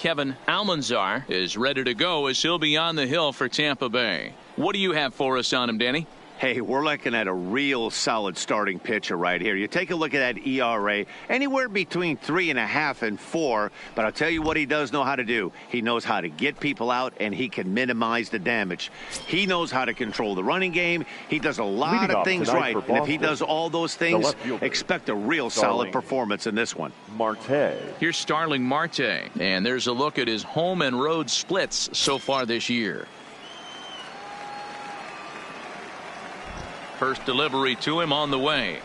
Kevin Almanzar is ready to go as he'll be on the hill for Tampa Bay. What do you have for us on him, Danny? Hey, we're looking at a real solid starting pitcher right here. You take a look at that ERA, anywhere between 3.5 and 4. But I'll tell you what he does know how to do. He knows how to get people out, and he can minimize the damage. He knows how to control the running game. He does a lot of things right. And if he does all those things, expect a real solid performance in this one. Marte. Here's Starling Marte, and there's a look at his home and road splits so far this year. First delivery to him on the way.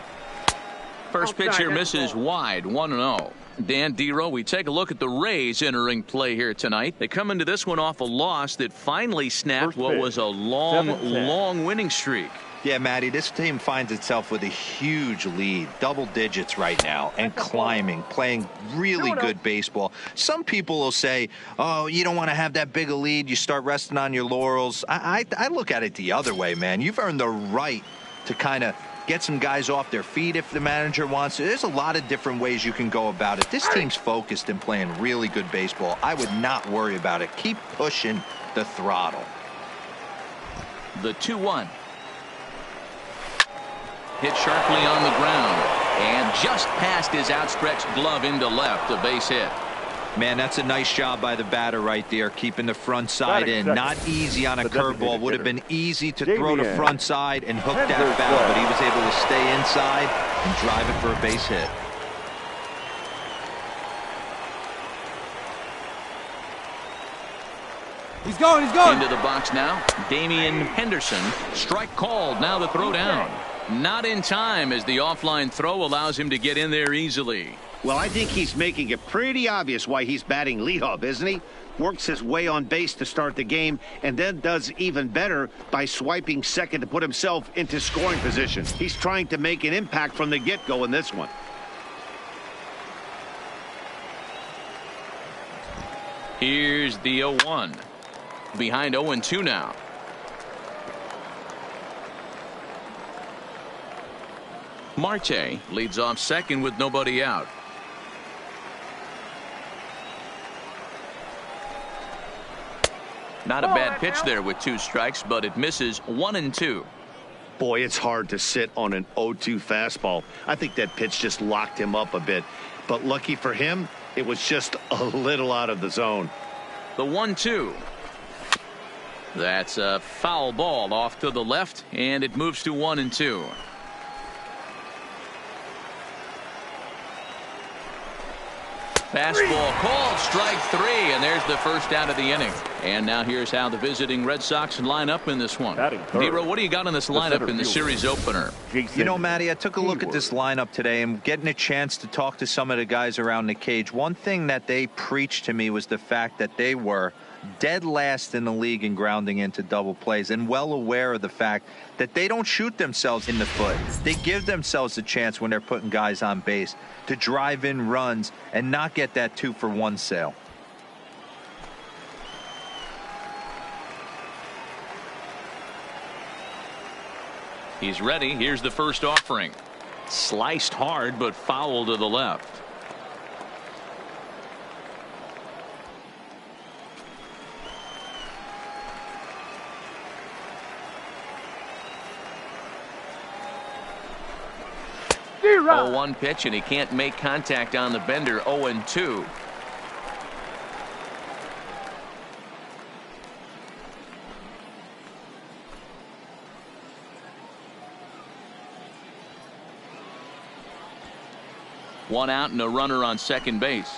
First pitch here misses wide, 1-0. Dan Dero, we take a look at the Rays entering play here tonight. They come into this one off a loss that finally snapped what was a long winning streak. Yeah, Matty, this team finds itself with a huge lead, double digits right now, and climbing, playing really good baseball. Some people will say, oh, you don't want to have that big a lead. You start resting on your laurels. I look at it the other way, man. You've earned the right to kind of get some guys off their feet if the manager wants to. There's a lot of different ways you can go about it. This team's focused and playing really good baseball. I would not worry about it. Keep pushing the throttle. The 2-1. Hit sharply on the ground and just past his outstretched glove into left, a base hit. Man, that's a nice job by the batter right there, keeping the front side in. Not easy on a curveball. Would have been easy to throw the front side and hook that foul, but he was able to stay inside and drive it for a base hit. He's going. Into the box now. Damian Henderson. Strike called. Now the throw down. Not in time as the offline throw allows him to get in there easily. Well, I think he's making it pretty obvious why he's batting leadoff, isn't he? Works his way on base to start the game and then does even better by swiping second to put himself into scoring position. He's trying to make an impact from the get-go in this one. Here's the 0-1. Behind 0-2 now. Marte leads off second with nobody out. Not a bad pitch there with 2 strikes, but it misses 1-2. Boy, it's hard to sit on an 0-2 fastball. I think that pitch just locked him up a bit. But lucky for him, it was just a little out of the zone. The 1-2. That's a foul ball off to the left, and it moves to 1-2. Fastball called, strike 3, and there's the first out of the inning. And now here's how the visiting Red Sox line up in this one. Dero, what do you got on this lineup in the series opener? You know, Matty, I took a look at this lineup today and getting a chance to talk to some of the guys around the cage. One thing that they preached to me was the fact that they were dead last in the league in grounding into double plays, and well aware of the fact that they don't shoot themselves in the foot. They give themselves a chance when they're putting guys on base to drive in runs and not get that 2-for-1 sale. He's ready. Here's the first offering. Sliced hard, but foul to the left. Oh, 1 pitch, and he can't make contact on the bender. 0-2. One out and a runner on second base.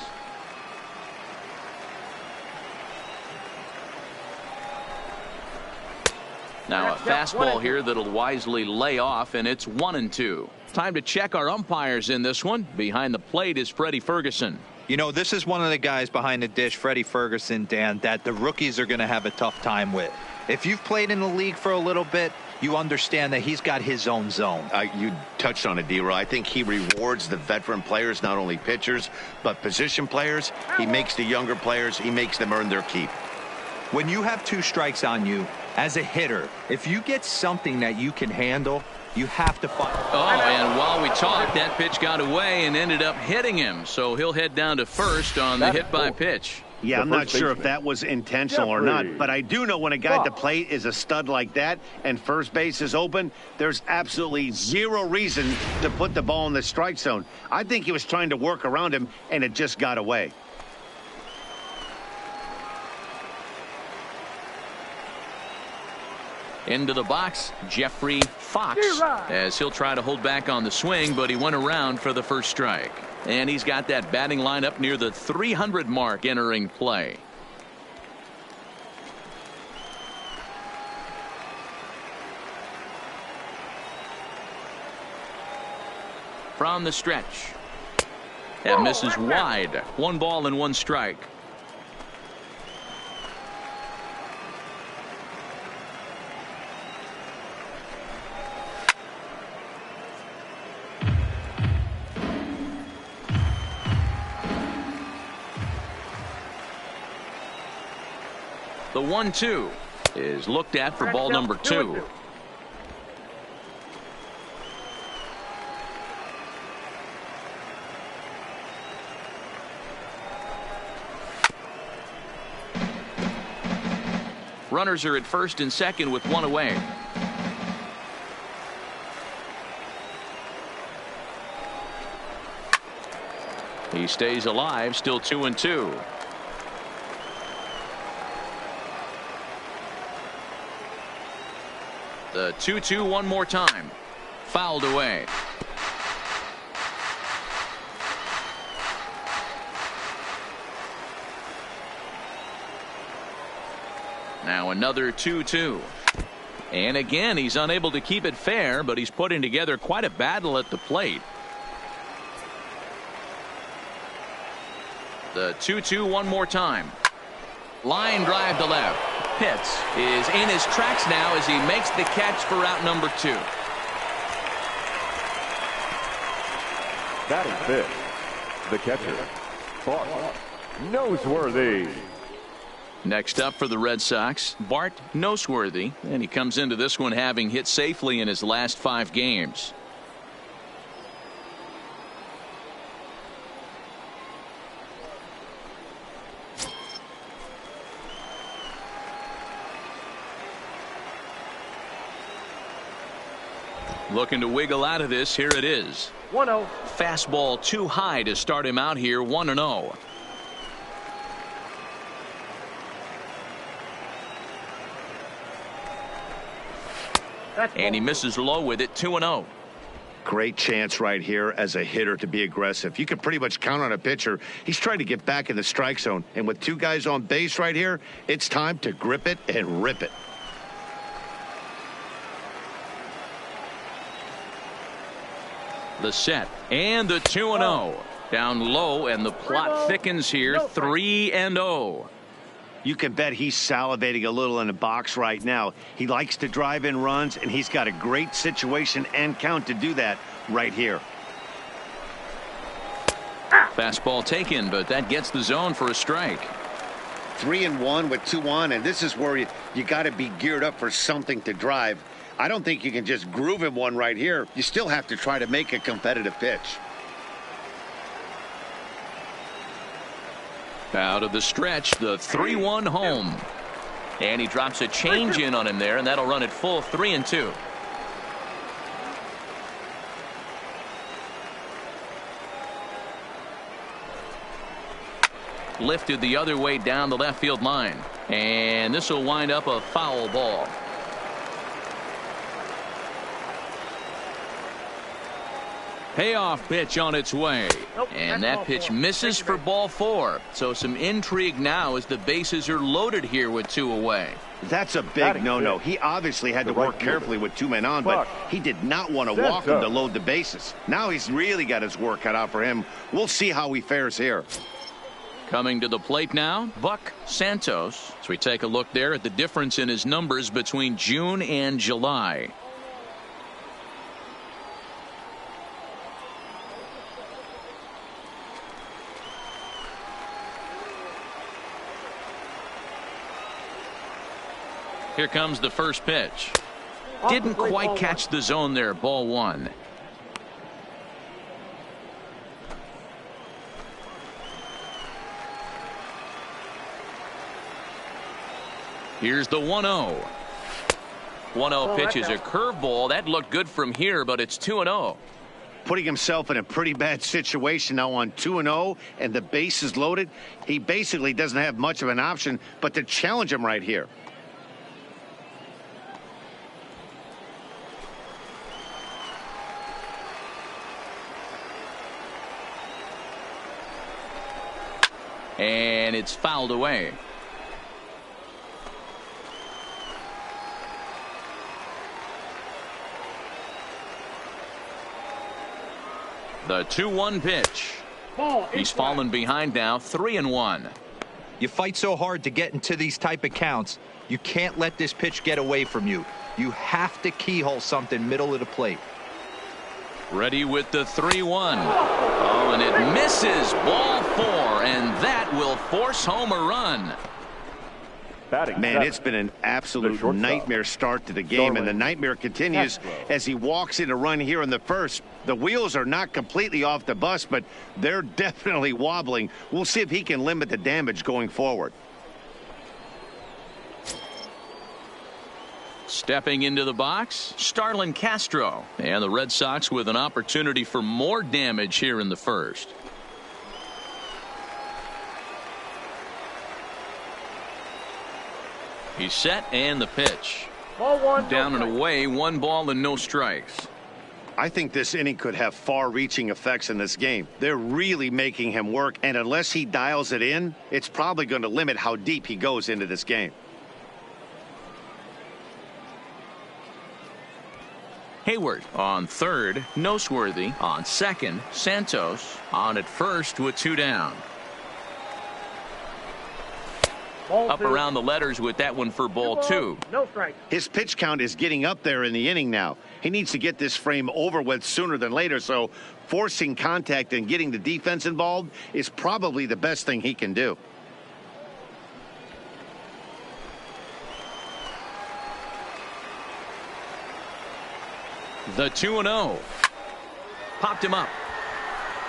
Now a fastball here that'll wisely lay off, and it's 1-2. Time to check our umpires in this one. Behind the plate is Freddie Ferguson. You know, this is one of the guys behind the dish, Freddie Ferguson, Dan, that the rookies are going to have a tough time with. If you've played in the league for a little bit, you understand that he's got his own zone. You touched on it, D-Roy. I think he rewards the veteran players, not only pitchers, but position players. He makes the younger players, he makes them earn their keep. When you have 2 strikes on you, as a hitter, if you get something that you can handle, you have to fight. Oh, and while we talked, that pitch got away and ended up hitting him. So he'll head down to first on the hit by pitch. Yeah, I'm not sure if that was intentional or not, but I do know when a guy at the plate is a stud like that and first base is open, there's absolutely zero reason to put the ball in the strike zone. I think he was trying to work around him, and it just got away. Into the box, Jeffrey Foxx, as he'll try to hold back on the swing, but he went around for the first strike. And he's got that batting line up near the 300 mark entering play. From the stretch. That misses wide. 1 ball and 1 strike. The 1-2 is looked at for ball number 2. Runners are at first and second with 1 away. He stays alive, still 2-2. The 2-2 one more time. Fouled away. Now another 2-2. And again, he's unable to keep it fair, but he's putting together quite a battle at the plate. The 2-2 one more time. Line drive to left. Pitts is in his tracks now as he makes the catch for out number 2. Batting fifth, the catcher, Bart Noseworthy. Next up for the Red Sox, Bart Noseworthy, and he comes into this one having hit safely in his last 5 games. Looking to wiggle out of this. Here it is. 1-0. Fastball too high to start him out here. 1-0. And he misses low with it. 2-0. Great chance right here as a hitter to be aggressive. You can pretty much count on a pitcher. He's trying to get back in the strike zone, and with 2 guys on base right here, it's time to grip it and rip it. The set and the 2-0 down low, and the plot thickens here. 3-0. You can bet he's salivating a little in the box right now. He likes to drive in runs, and he's got a great situation and count to do that right here. Fastball taken, but that gets the zone for a strike. 3-1 with 2 on, and this is where you got to be geared up for something to drive. I don't think you can just groove him one right here. You still have to try to make a competitive pitch. Out of the stretch, the 3-1 home. And he drops a change in on him there, and that'll run it full 3-2. Lifted the other way down the left field line. And this will wind up a foul ball. Payoff pitch on its way. And that pitch misses for ball 4. So some intrigue now as the bases are loaded here with 2 away. That's a big no-no. He obviously had to work carefully with 2 men on, but he did not want to walk him to load the bases. Now he's really got his work cut out for him. We'll see how he fares here. Coming to the plate now, Buck Santos. So we take a look there at the difference in his numbers between June and July. Here comes the first pitch. Didn't quite catch the zone there. Ball 1. Here's the 1-0. 1-0 pitch is a curveball. That looked good from here, but it's 2-0. Putting himself in a pretty bad situation now on 2-0, and the base is loaded. He basically doesn't have much of an option but to challenge him right here. And it's fouled away. The 2-1 pitch. He's fallen behind now, 3-1. You fight so hard to get into these type of counts. You can't let this pitch get away from you. You have to keyhole something middle of the plate. Ready with the 3-1. Oh, and it misses. Ball 4, and that will force home a run. Man, it's been an absolute nightmare start to the game, and the nightmare continues as he walks in a run here in the first. The wheels are not completely off the bus, but they're definitely wobbling. We'll see if he can limit the damage going forward. Stepping into the box, Starlin Castro. And the Red Sox with an opportunity for more damage here in the first. He's set, and the pitch. Down and away, 1 ball and no strikes. I think this inning could have far-reaching effects in this game. They're really making him work, and unless he dials it in, it's probably going to limit how deep he goes into this game. Hayward on third, Noseworthy on second, Santos on at first with 2 down. Up around the letters with that one for ball 2. No strike. His pitch count is getting up there in the inning now. He needs to get this frame over with sooner than later, so forcing contact and getting the defense involved is probably the best thing he can do. The 2-0. Popped him up.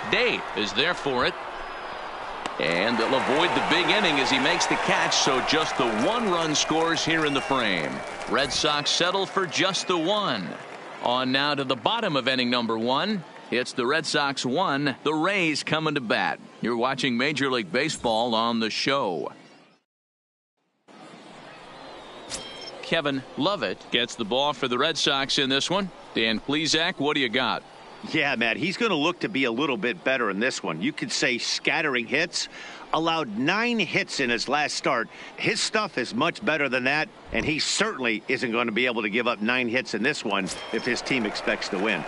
Day is there for it. And they'll avoid the big inning as he makes the catch, so just the 1 run scores here in the frame. Red Sox settle for just the 1. On now to the bottom of inning number 1. It's the Red Sox 1, the Rays coming to bat. You're watching Major League Baseball on the show. Kevin Lovett gets the ball for the Red Sox in this one. Dan Plesac, what do you got? Yeah, Matt, he's going to look to be a little bit better in this one. You could say scattering hits. Allowed 9 hits in his last start. His stuff is much better than that, and he certainly isn't going to be able to give up 9 hits in this one if his team expects to win.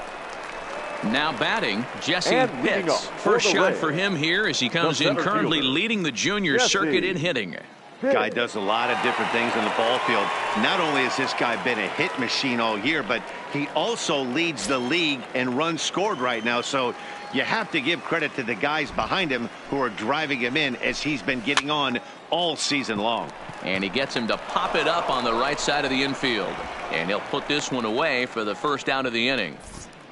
Now batting, Jesse Pitts. First shot for him here as he comes in currently leading the junior circuit in hitting. Guy does a lot of different things in the ball field. Not only has this guy been a hit machine all year, but he also leads the league in runs scored right now. So you have to give credit to the guys behind him who are driving him in as he's been getting on all season long. And he gets him to pop it up on the right side of the infield. And he'll put this one away for the first out of the inning.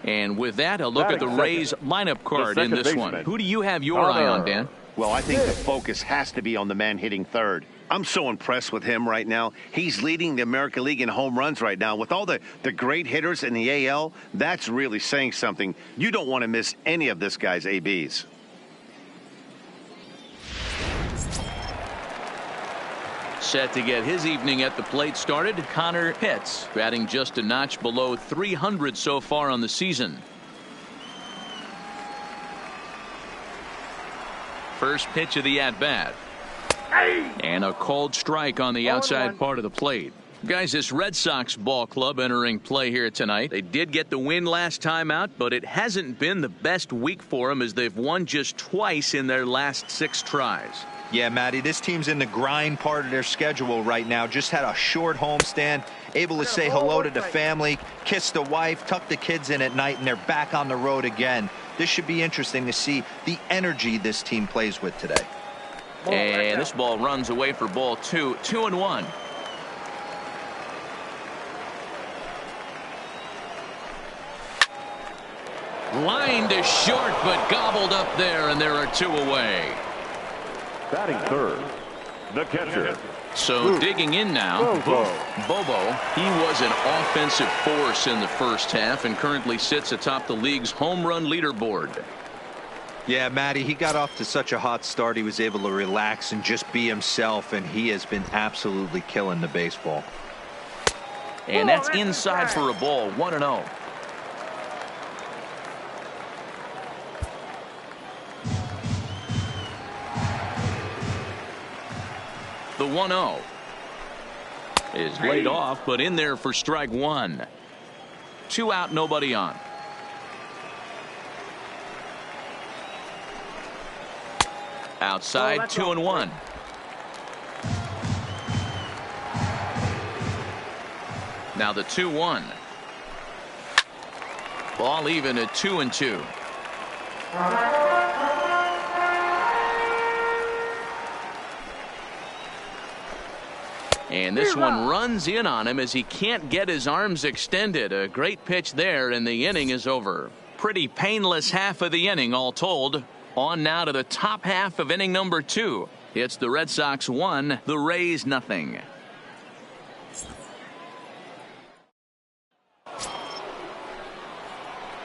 And with that, a look at the Rays lineup card in this one. Who do you have your eye on, Dan? Well, I think the focus has to be on the man hitting third. I'm so impressed with him right now. He's leading the American League in home runs right now. With all the great hitters in the AL, that's really saying something. You don't want to miss any of this guy's ABs. Set to get his evening at the plate started, Connor Pitts, batting just a notch below 300 so far on the season. First pitch of the at-bat. And a cold strike on the outside part of the plate. Guys, this Red Sox ball club entering play here tonight. They did get the win last time out, but it hasn't been the best week for them as they've won just twice in their last 6 tries. Yeah, Matty, this team's in the grind part of their schedule right now. Just had a short homestand, able to say hello to the family, kiss the wife, tuck the kids in at night, and they're back on the road again. This should be interesting to see the energy this team plays with today. And this ball runs away for ball 2, 2-1. Line to short, but gobbled up there, and there are 2 away. Batting third, the catcher, So digging in now, Bobo. He was an offensive force in the first half and currently sits atop the league's home run leaderboard. Yeah, Matty, he got off to such a hot start. He was able to relax and just be himself, and he has been absolutely killing the baseball. And that's inside for a ball, 1-0. The 1-0 is laid off, but in there for strike one. 2 out, nobody on. Outside, 2-1. Now the 2-1. Ball even at 2-2. And this one runs in on him as he can't get his arms extended. A great pitch there, and the inning is over. Pretty painless half of the inning, all told. On now to the top half of inning number 2. It's the Red Sox 1, the Rays nothing.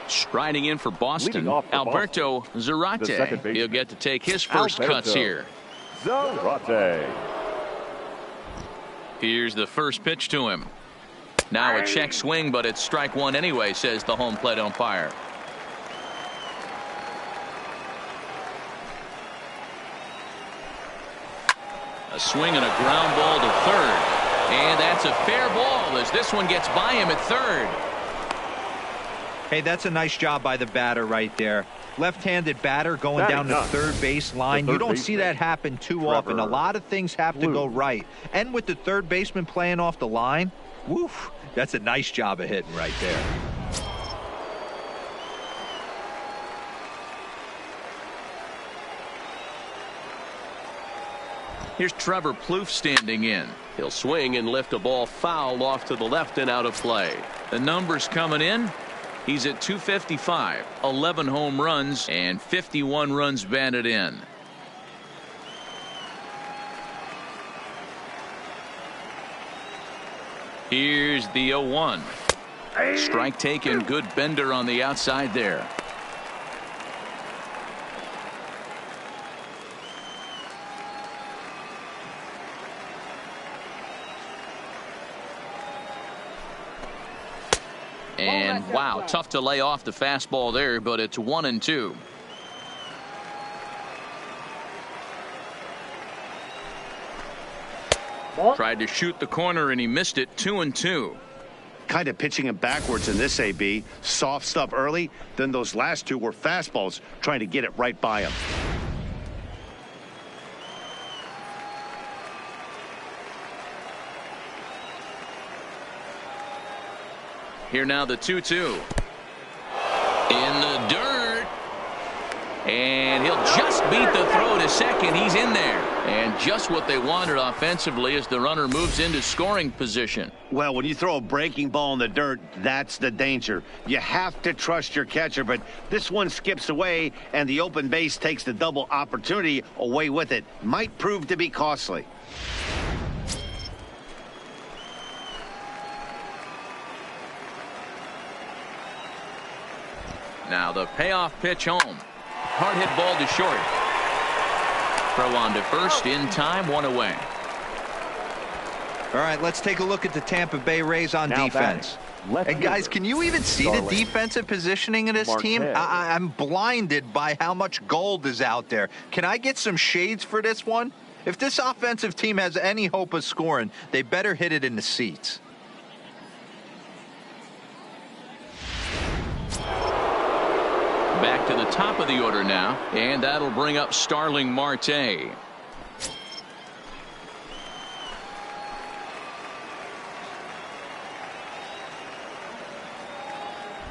Striding in for Boston, Alberto Zarate. He'll get to take his first cuts here. Zarate. Here's the first pitch to him. Now a check swing, but it's strike one anyway, says the home plate umpire. A swing and a ground ball to third. And that's a fair ball as this one gets by him at third. Hey, that's a nice job by the batter right there. Left-handed batter going down the third base line. You don't see that happen too often. A lot of things have to go right. And with the third baseman playing off the line, woof, that's a nice job of hitting right there. Here's Trevor Plouffe standing in. He'll swing and lift a ball foul off to the left and out of play. The numbers coming in. He's at 255, 11 home runs, and 51 runs batted in. Here's the 0-1. Strike taken, good bender on the outside there. And wow, tough to lay off the fastball there, but it's 1-2. Tried to shoot the corner and he missed it. 2-2. Kind of pitching him backwards in this AB. Soft stuff early, then those last two were fastballs trying to get it right by him. Here now the 2-2. In the dirt. And he'll just beat the throw to second. He's in there. And just what they wanted offensively as the runner moves into scoring position. Well, when you throw a breaking ball in the dirt, that's the danger. You have to trust your catcher, but this one skips away, and the open base takes the double opportunity away with it. Might prove to be costly. Now the payoff pitch home. Hard hit ball to short. Throw on to first in time, 1 away. All right, let's take a look at the Tampa Bay Rays on defense. And guys, can you even see the defensive positioning of this team? I'm blinded by how much gold is out there. Can I get some shades for this one? If this offensive team has any hope of scoring, they better hit it in the seats. Back to the top of the order now, and that'll bring up Starling Marte.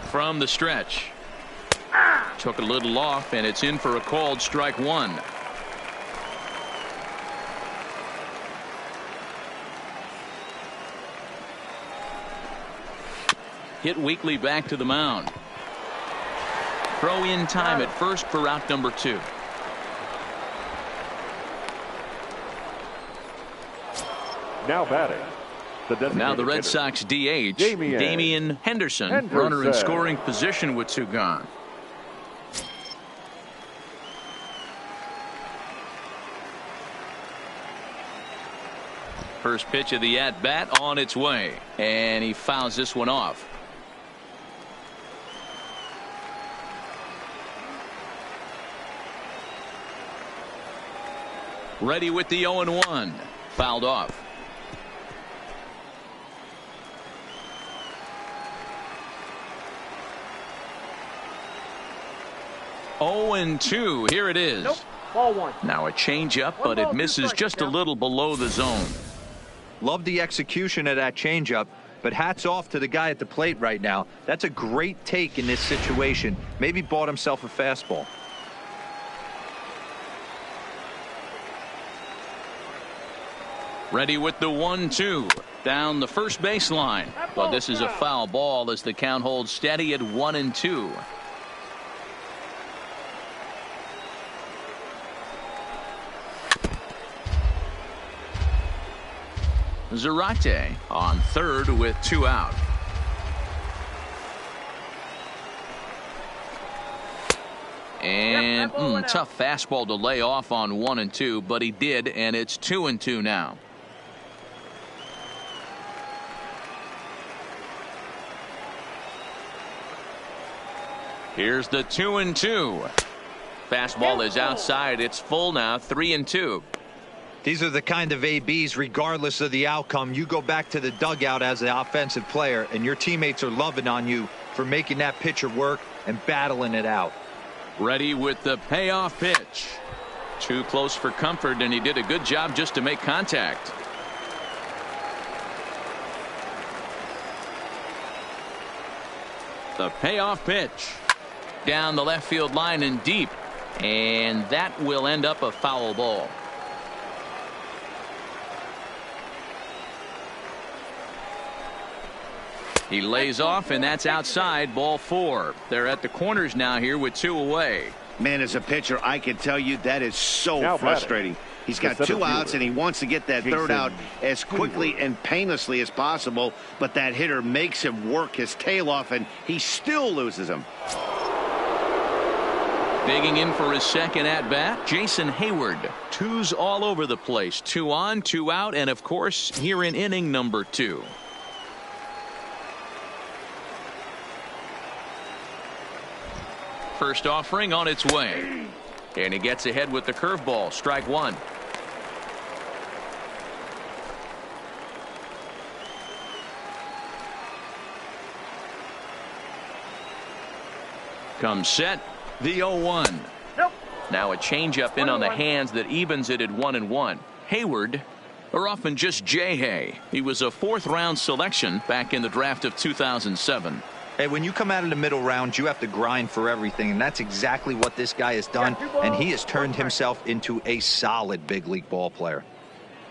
From the stretch. Took a little off, and it's in for a called strike one. Hit weakly back to the mound. Throw in time at first for out number 2. Now batting. Now the Red Sox DH, Damian Henderson, runner in scoring position with 2 gone. First pitch of the at-bat on its way, and he fouls this one off. Ready with the 0-1. Fouled off. Oh and 2. Here it is. Nope. Ball 1. Now a changeup, but it misses just a little below the zone. Love the execution of that changeup, but hats off to the guy at the plate right now. That's a great take in this situation. Maybe bought himself a fastball. Ready with the 1-2 down the first baseline, but this is a foul ball as the count holds steady at 1-2. Zarate on third with 2 out. And tough fastball to lay off on 1-2, but he did, and it's 2-2 now. Here's the 2-2. Fastball is outside. It's full now, 3-2. These are the kind of ABs, regardless of the outcome. You go back to the dugout as the offensive player, and your teammates are loving on you for making that pitcher work and battling it out. Ready with the payoff pitch. Too close for comfort, and he did a good job just to make contact. The payoff pitch. Down the left field line and deep, and that will end up a foul ball. He lays off, and that's outside. Ball 4. They're at the corners now here with 2 away. Man, as a pitcher, I can tell you that is so Now frustrating. He's got 2 outs, and he wants to get that third out as quickly and painlessly as possible, but that hitter makes him work his tail off, and he still loses him. Digging in for his second at-bat, Jason Hayward. 2s all over the place. 2 on, 2 out, and of course, here in inning number 2. First offering on its way, and he gets ahead with the curveball. Strike 1. Comes set, the 0-1. Nope. Now a changeup in on the hands that evens it at 1-1. Hayward, or often just J-Hay. He was a 4th-round selection back in the draft of 2007. Hey, when you come out of the middle rounds, you have to grind for everything, and that's exactly what this guy has done, and he has turned himself into a solid big league ball player.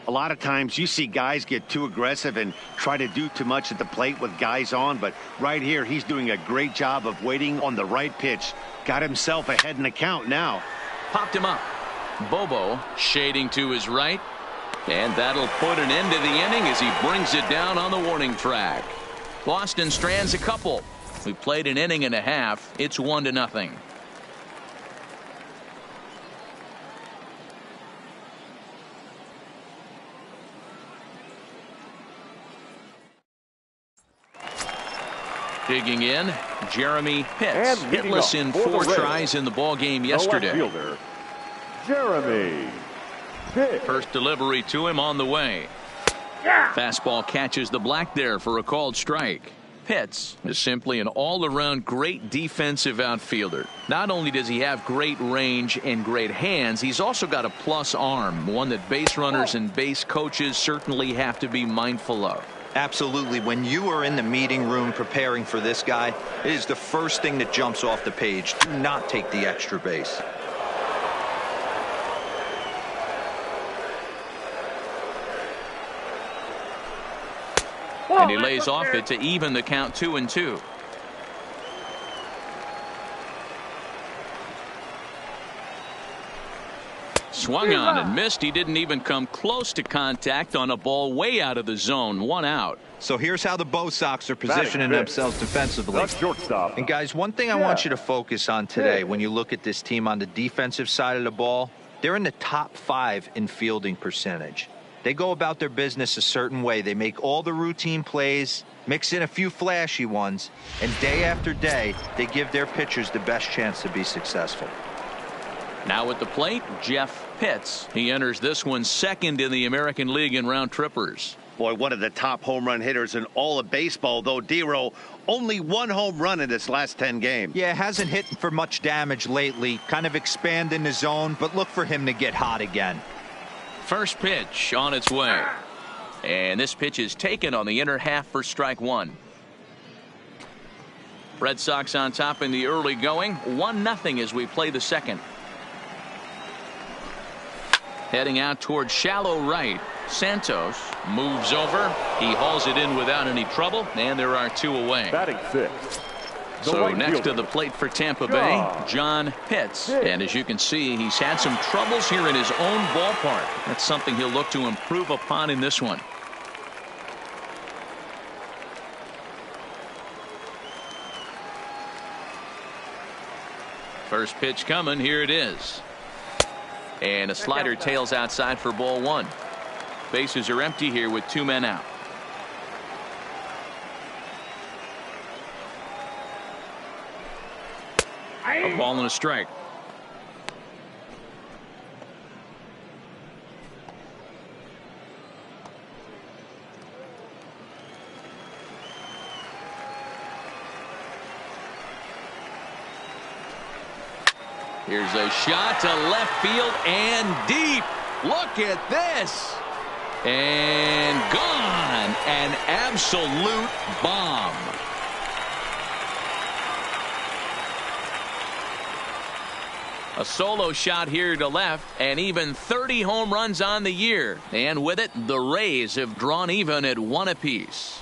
A lot of times you see guys get too aggressive and try to do too much at the plate with guys on, but right here he's doing a great job of waiting on the right pitch. Got himself ahead in the count now. Popped him up. Bobo shading to his right, and that'll put an end to the inning as he brings it down on the warning track. Boston strands a couple. We played an inning and a half. It's 1-0. Digging in, Jeremy Pitts, hitless in 4 tries in the ball game yesterday. Fielder, Jeremy Pitts. First delivery to him on the way. Fastball catches the black there for a called strike. Pitts is simply an all-around great defensive outfielder. Not only does he have great range and great hands, he's also got a plus arm, one that base runners and base coaches certainly have to be mindful of. Absolutely. When you are in the meeting room preparing for this guy, it is the first thing that jumps off the page. Do not take the extra base. And he lays off it to even the count 2-2. swung on and missed. He didn't even come close to contact on a ball way out of the zone. 1 out. So here's how the Soxs are positioning themselves defensively. And guys, one thing I want you to focus on today when you look at this team on the defensive side of the ball, they're in the top 5 in fielding percentage. They go about their business a certain way. They make all the routine plays, mix in a few flashy ones, and day after day, they give their pitchers the best chance to be successful. Now at the plate, Jeff Pitts. He enters this one second in the American League in round trippers. Boy, one of the top home run hitters in all of baseball, though, Dero, only 1 home run in his last 10 games. Yeah, hasn't hit for much damage lately. Kind of expand in the zone, but look for him to get hot again. First pitch on its way. And this pitch is taken on the inner half for strike 1. Red Sox on top in the early going. 1-0 as we play the second. Heading out towards shallow right. Santos moves over. He hauls it in without any trouble, and there are 2 away. Batting 6th. So next to the plate for Tampa Bay, John Pitts. And as you can see, he's had some troubles here in his own ballpark. That's something he'll look to improve upon in this one. First pitch coming. Here it is. And a slider tails outside for ball 1. Bases are empty here with 2 men out. A ball and a strike. Here's a shot to left field and deep. Look at this. And gone. An absolute bomb. A solo shot here to left, and even 30 home runs on the year. And with it, the Rays have drawn even at 1 apiece.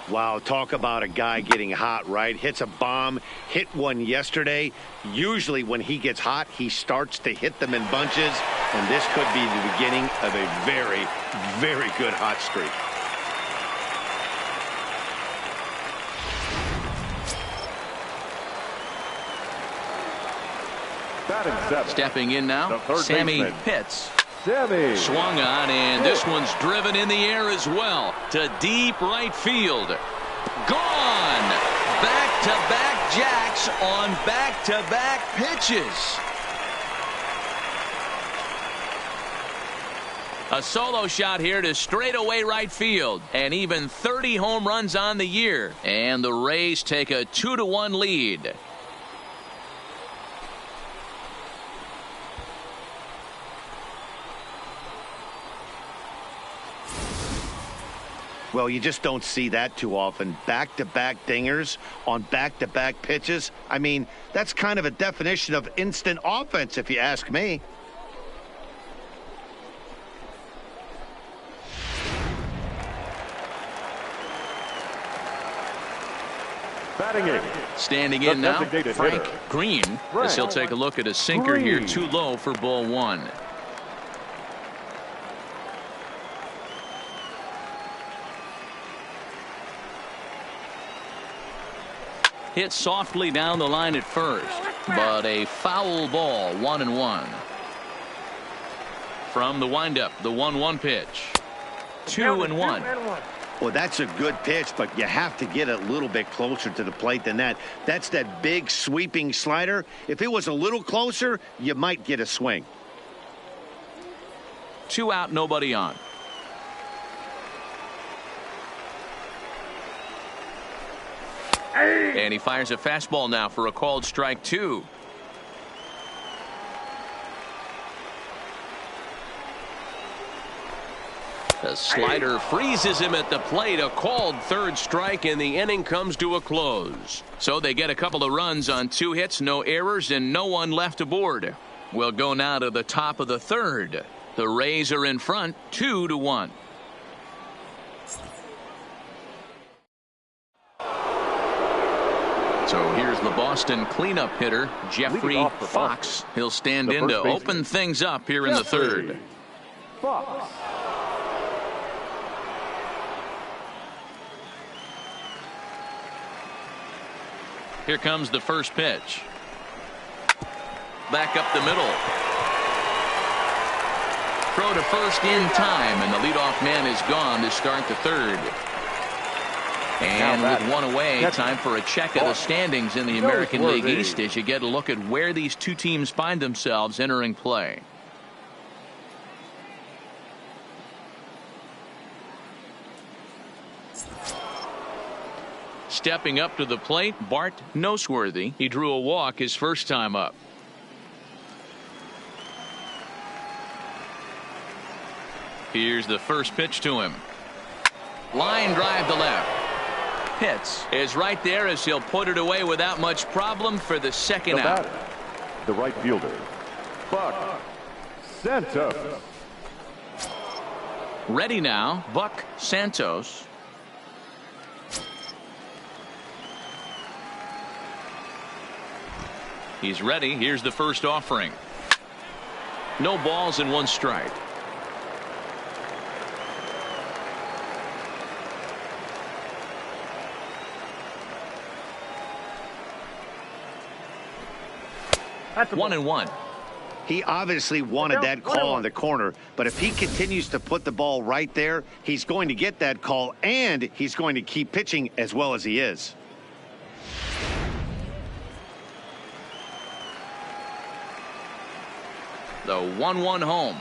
Wow, talk about a guy getting hot, right? Hits a bomb, hit one yesterday. Usually when he gets hot, he starts to hit them in bunches, and this could be the beginning of a very, very good hot streak. Stepping in now, Sammy Pitts. Swung on, and this one's driven in the air as well to deep right field. Gone. Back-to-back jacks on back-to-back pitches. A solo shot here to straightaway right field, and even 30 home runs on the year. And the Rays take a 2-1 lead. Well, you just don't see that too often. Back-to-back dingers on back-to-back pitches. I mean, that's kind of a definition of instant offense, if you ask me. Batting 8. Standing in now, Frank Green. As he'll take a look at a sinker here, too low for ball 1. Hit softly down the line at first, but a foul ball. 1-1. From the windup, the 1-1 pitch. 2-1. Well, that's a good pitch, but you have to get a little bit closer to the plate than that. That's that big sweeping slider. If it was a little closer, you might get a swing. 2 out, nobody on. And he fires a fastball now for a called strike 2. The slider freezes him at the plate. A called third strike, and the inning comes to a close. So they get a couple of runs on 2 hits, no errors, and no one left aboard. We'll go now to the top of the third. The Rays are in front, 2-1. So here's the Boston cleanup hitter, Jeffrey Soxs. He'll stand in to open things up here in the third. Soxs. Here comes the first pitch. Back up the middle. Throw to first in time, and the leadoff man is gone to start the third. And with one away, time for a check of the standings in the American League East as you get a look at where these two teams find themselves entering play. Stepping up to the plate, Bart Noseworthy. He drew a walk his first time up. Here's the first pitch to him. Line drive to left. Pitts is right there as he'll put it away without much problem for the second out. The right fielder, Buck Santos. Ready now, Buck Santos. He's ready. Here's the first offering. No balls and one strike. That's 1-1. He obviously wanted that call on the corner, but if he continues to put the ball right there, he's going to get that call, and he's going to keep pitching as well as he is. The 1-1 home.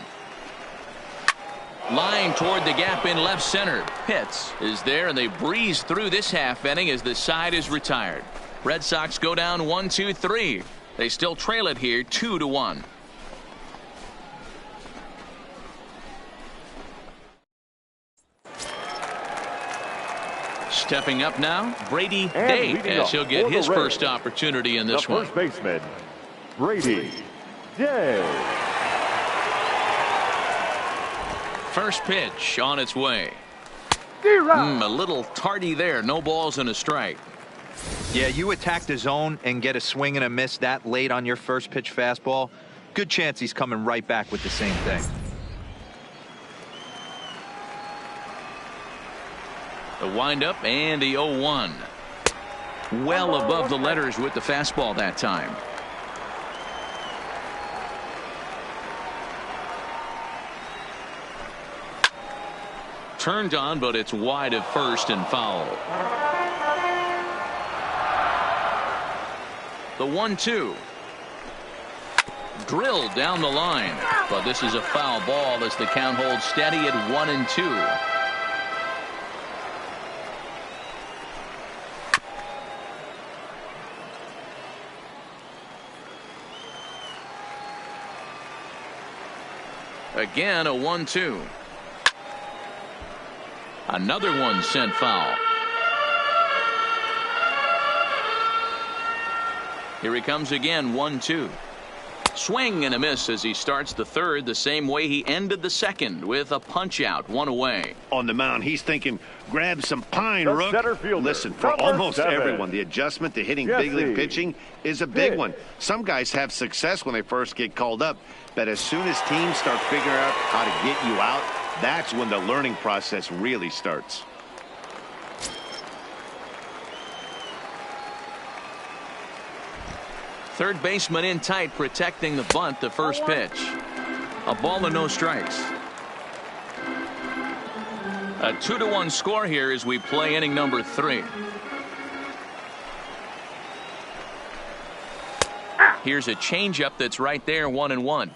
Line toward the gap in left center. Pitts is there, and they breeze through this half inning as the side is retired. Red Sox go down 1-2-3. They still trail it here 2-1. Stepping up now, Brady Day, as he'll get his first opportunity in this one. First baseman, Brady Day. First pitch on its way. A little tardy there. No balls and a strike. Yeah, you attack the zone and get a swing and a miss that late on your first pitch fastball. Good chance he's coming right back with the same thing. The windup and the 0-1. Well above the letters with the fastball that time. Turned on, but it's wide of first and foul. The 1-2. Drilled down the line, but this is a foul ball as the count holds steady at 1-2. Again, a 1-2. Another one sent foul. Here he comes again, 1-2. Swing and a miss as he starts the third the same way he ended the second with a punch out, one away. On the mound, he's thinking, grab some pine, The Rook. center fielder, Listen, for number almost 7. everyone, the adjustment to hitting big league pitching is a big one. Some guys have success when they first get called up, but as soon as teams start figuring out how to get you out, that's when the learning process really starts. Third baseman in tight, protecting the bunt, the first pitch. A ball and no strikes. A 2-1 score here as we play inning number 3. Here's a changeup that's right there, 1-1.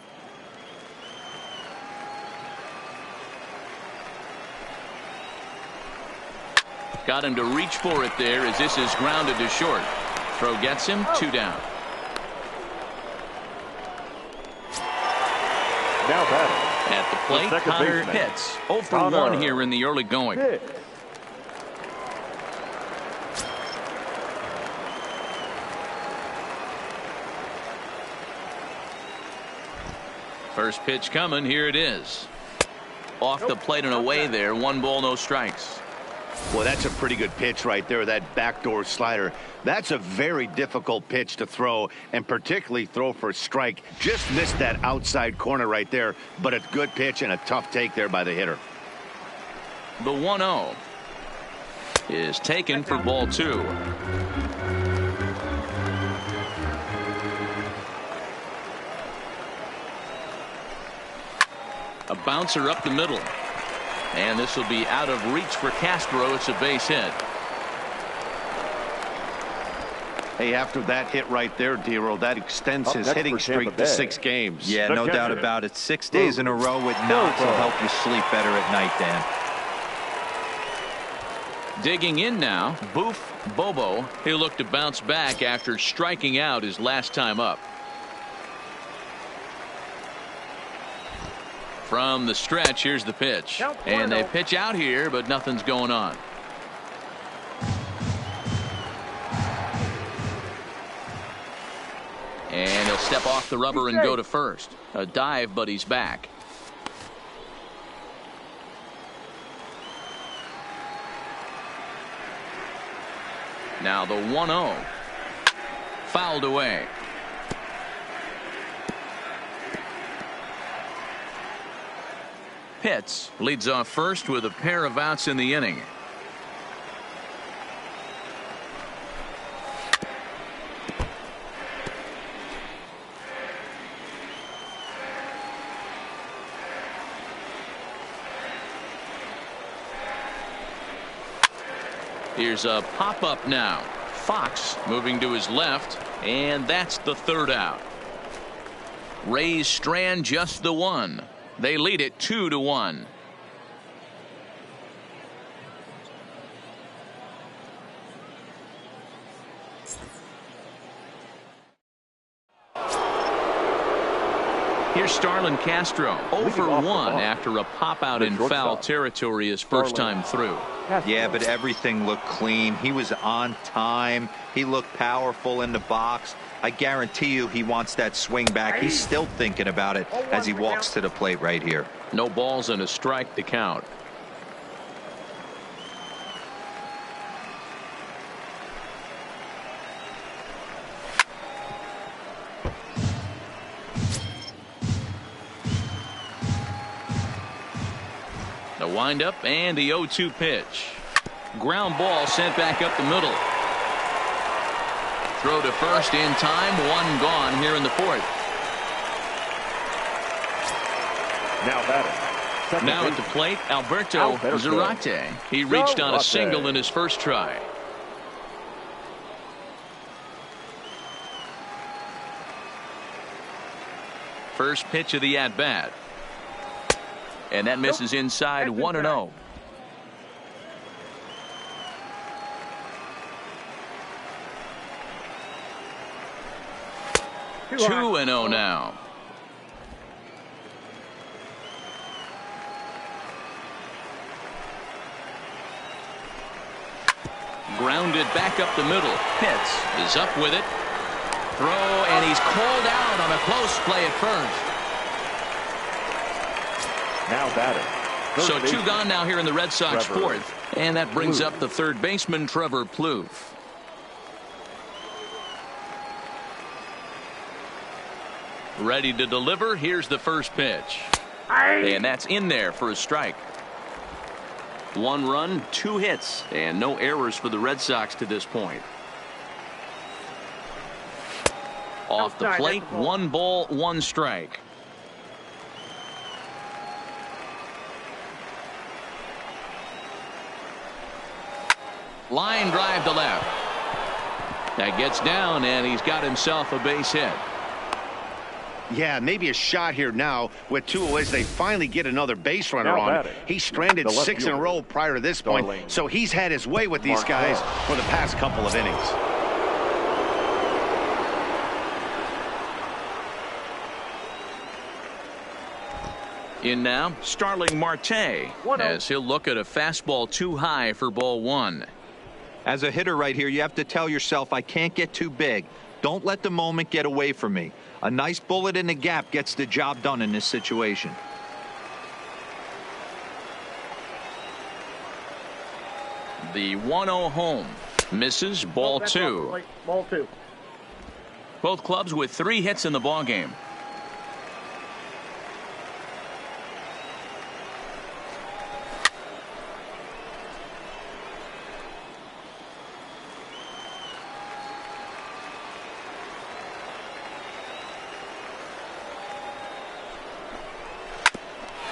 Got him to reach for it there as this is grounded to short. Throw gets him, 2 down. Now batting. At the plate, second Connor baseman. Pitts. 0 for 1 here in the early going. Pitts. First pitch coming. Here it is. Off the plate and away there. 1 ball, no strikes. Well, that's a pretty good pitch right there, that backdoor slider. That's a very difficult pitch to throw, and particularly throw for a strike. Just missed that outside corner right there, but a good pitch and a tough take there by the hitter. The 1-0 is taken for ball 2. A bouncer up the middle. And this will be out of reach for Castro. It's a base hit. Hey, after that hit right there, Dero, that extends his hitting streak to 6 games. Yeah, no doubt about it. 6 days in a row with knocks will help you sleep better at night, Dan. Digging in now, Boof Bobo. He'll look to bounce back after striking out his last time up. From the stretch, here's the pitch. And they pitch out here, but nothing's going on. And he'll step off the rubber and go to first. A dive, but he's back. Now the 1-0. Fouled away. Pitts leads off first with a pair of outs in the inning. Here's a pop-up now. Foxs moving to his left, and that's the 3rd out. Rays strand just the 1. They lead it 2-1. Here's Starlin Castro, 0 for 1 after a pop out in foul territory his first time through. Yeah, but everything looked clean. He was on time. He looked powerful in the box. I guarantee you he wants that swing back. He's still thinking about it as he walks to the plate right here. No balls and a strike to count. The windup and the 0-2 pitch. Ground ball sent back up the middle. Throw to first in time. 1 gone here in the 4th. Now at the plate, Alberto Zarate. He reached on a single in his first try. First pitch of the at-bat. And that misses inside. 1-0. 2-0 now. Grounded back up the middle. Pitts is up with it. Throw, and he's called out on a close play at first. Now batting. So 2 gone now here in the Red Sox 4th. And that brings up the 3rd baseman, Trevor Plouffe. Ready to deliver. Here's the first pitch. And that's in there for a strike. 1 run, 2 hits, and no errors for the Red Sox to this point. Off the plate, 1 ball, 1 strike. Line drive to left. That gets down, and he's got himself a base hit. Yeah, maybe a shot here now with 2 away. They finally get another base runner on. He stranded 6 in a row prior to this point, so he's had his way with these guys for the past couple of innings. In now, Starling Marte, as he'll look at a fastball too high for ball 1. As a hitter right here, you have to tell yourself, I can't get too big. Don't let the moment get away from me. A nice bullet in the gap gets the job done in this situation. The 1-0 home. Misses. Ball 2. Ball 2. Both clubs with 3 hits in the ball game.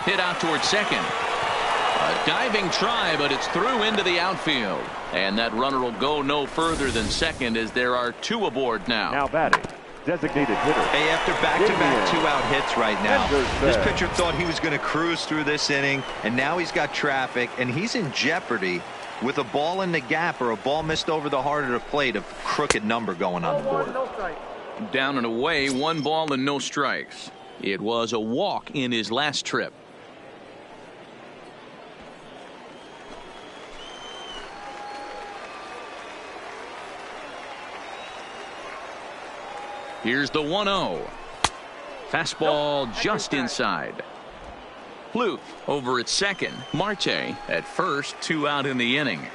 Hit out towards second. A diving try, but it's through into the outfield. And that runner will go no further than second as there are 2 aboard now. Now batting, designated hitter. Hey, after back-to-back 2-out hits right now, this pitcher thought he was going to cruise through this inning, and now he's got traffic, and he's in jeopardy with a ball in the gap or a ball missed over the heart of the plate, a crooked number going on the board. Down and away, 1 ball and no strikes. It was a walk in his last trip. Here's the 1-0. Fastball just inside. Pluth over at second. Marte at first. 2 out in the inning.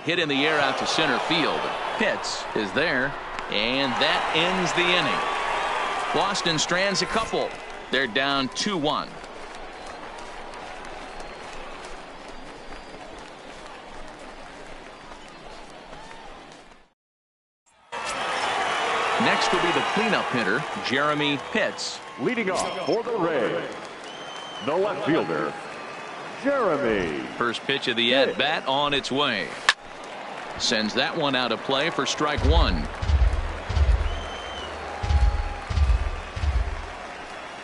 Hit in the air out to center field. Pitts is there. And that ends the inning. Boston strands a couple. They're down 2-1. Next will be the cleanup hitter, Jeremy Pitts. Leading off for the Rays, the left fielder, Jeremy. First pitch of the at-bat on its way. Sends that one out of play for strike 1.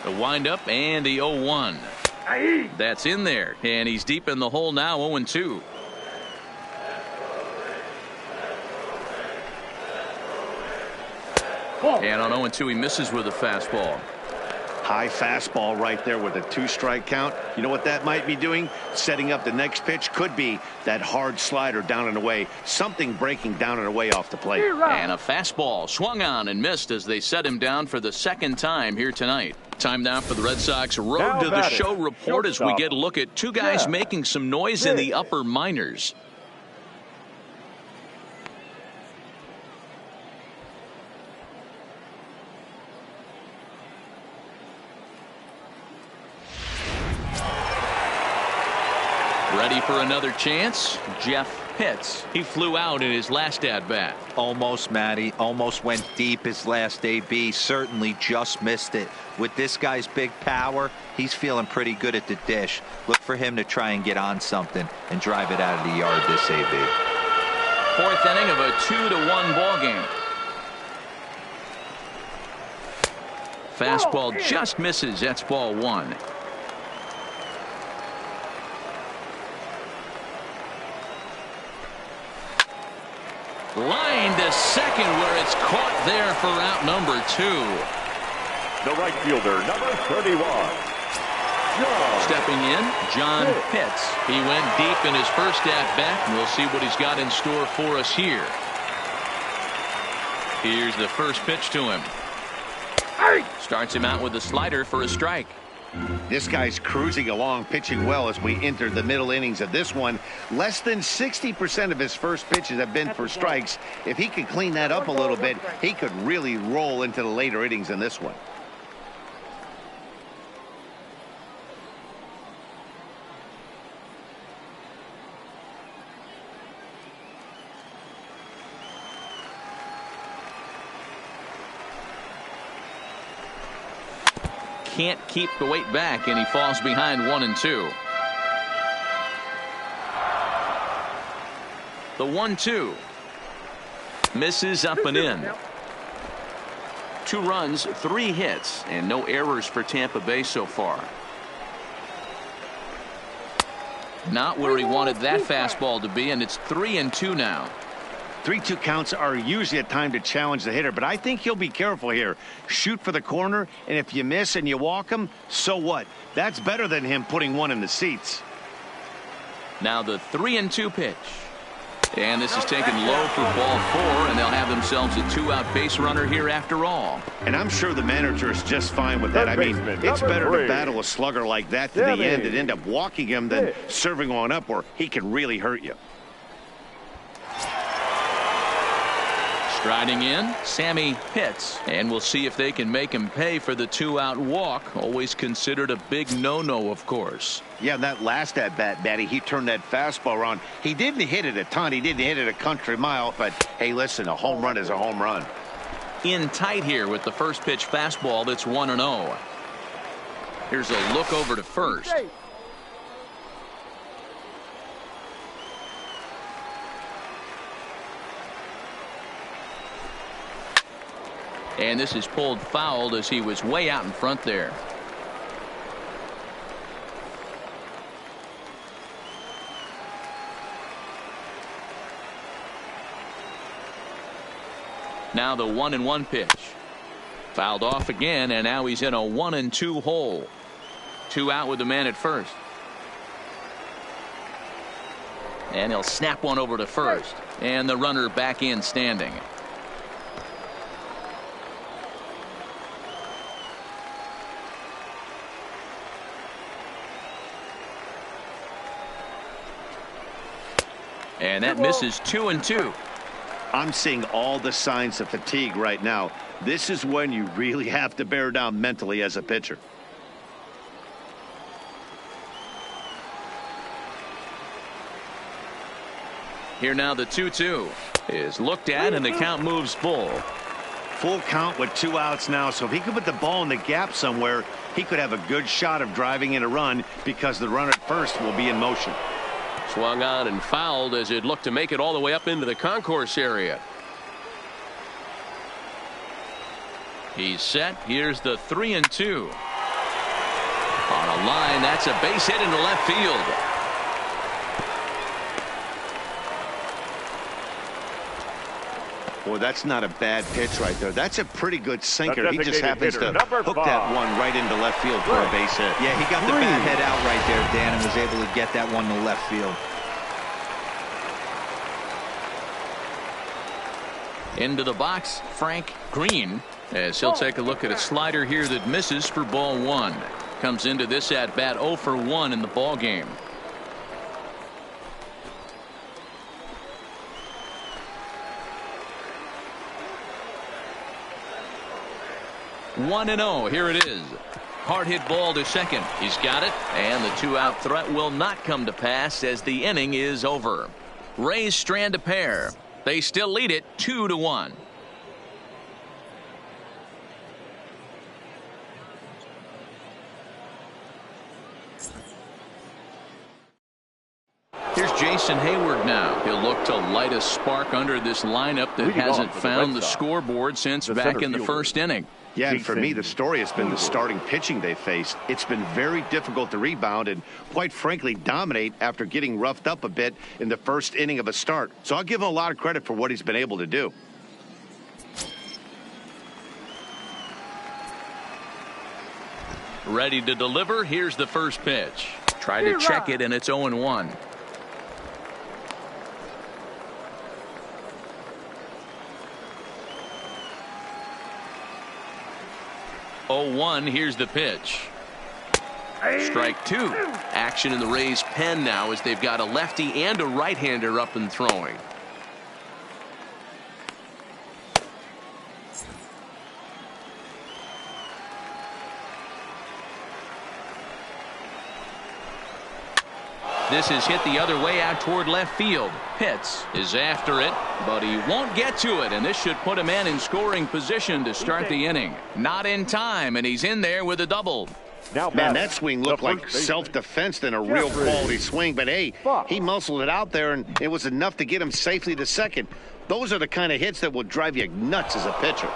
The windup and the 0-1. That's in there, and he's deep in the hole now, 0-2. And on 0-2 he misses with a fastball. High fastball right there with a 2-strike count. You know what that might be doing? Setting up the next pitch. Could be that hard slider down and away. Something breaking down and away off the plate. And a fastball swung on and missed as they set him down for the 2nd time here tonight. Time now for the Red Sox Road now to the Show report as we get a look at 2 guys making some noise in the upper minors. Ready for another chance? Jeff Pitts. He flew out in his last at-bat. Almost, Matty. Almost went deep his last AB. Certainly just missed it. With this guy's big power, he's feeling pretty good at the dish. Look for him to try and get on something and drive it out of the yard this AB. 4th inning of a 2-1 ball game. Fastball just misses. That's ball 1. Line to second where it's caught there for out number 2. The right fielder, number 31. Stepping in, John Pitts. He went deep in his first at-bat, and we'll see what he's got in store for us here. Here's the first pitch to him. Starts him out with a slider for a strike. This guy's cruising along, pitching well as we enter the middle innings of this one. Less than 60% of his first pitches have been for strikes. If he could clean that up a little bit, he could really roll into the later innings in this one. Can't keep the weight back, and he falls behind 1-2. The 1-2 misses up and in. 2 runs, 3 hits, and no errors for Tampa Bay so far. Not where he wanted that fastball to be, and it's 3-2 now. 3-2 counts are usually a time to challenge the hitter, but I think he'll be careful here. Shoot for the corner, and if you miss and you walk him, so what? That's better than him putting one in the seats. Now the 3-2 pitch. And this is taken low for ball 4, and they'll have themselves a 2-out base runner here after all. And I'm sure the manager is just fine with that. I mean, it's better to battle a slugger like that to the end and end up walking him than serving one up where he can really hurt you. Striding in, Sammy Pitts, and we'll see if they can make him pay for the 2-out walk. Always considered a big no-no, of course. Yeah, and that last at-bat, Batty, he turned that fastball around. He didn't hit it a ton. He didn't hit it a country mile. But, hey, listen, a home run is a home run. In tight here with the first pitch fastball that's 1-0. Here's a look over to first. And this is pulled foul as he was way out in front there. Now the 1-1 pitch. Fouled off again, and now he's in a 1-2 hole. 2 out with the man at first. And he'll snap one over to first. And the runner back in standing. And that misses 2-2. I'm seeing all the signs of fatigue right now. This is when you really have to bear down mentally as a pitcher. Here now the 2-2 is looked at, and the count moves full. Full count with 2 outs now, so if he could put the ball in the gap somewhere, he could have a good shot of driving in a run because the runner at first will be in motion. Swung on and fouled as it looked to make it all the way up into the concourse area. He's set. Here's the 3-2. On a line, that's a base hit into left field. Boy, that's not a bad pitch right there. That's a pretty good sinker. He just happens to hook that one right into left field for a base hit. Yeah, he got the bat head out right there, Dan, and was able to get that one to left field. Into the box, Frank Green, as he'll take a look at a slider here that misses for ball 1. Comes into this at bat 0 for 1 in the ball game. One and 0. Here it is. Hard hit ball to second. He's got it, and the 2-out threat will not come to pass as the inning is over. Rays strand a pair. They still lead it 2-1. Here's Jason Hayward now. He'll look to light a spark under this lineup that hasn't found the scoreboard since back in the first inning. Yeah, and for me, the story has been the starting pitching they faced. It's been very difficult to rebound and, quite frankly, dominate after getting roughed up a bit in the first inning of a start. So I'll give him a lot of credit for what he's been able to do. Ready to deliver. Here's the first pitch. Try to check it, and it's 0-1. 0-1. Here's the pitch. Strike 2. Action in the Rays' pen now as they've got a lefty and a right-hander up and throwing. This is hit the other way out toward left field. Pitts is after it, but he won't get to it, and this should put a man in scoring position to start the inning. Not in time, and he's in there with a double. Man, that swing looked like self-defense than a real quality swing, but hey, he muscled it out there, and it was enough to get him safely to second. Those are the kind of hits that will drive you nuts as a pitcher.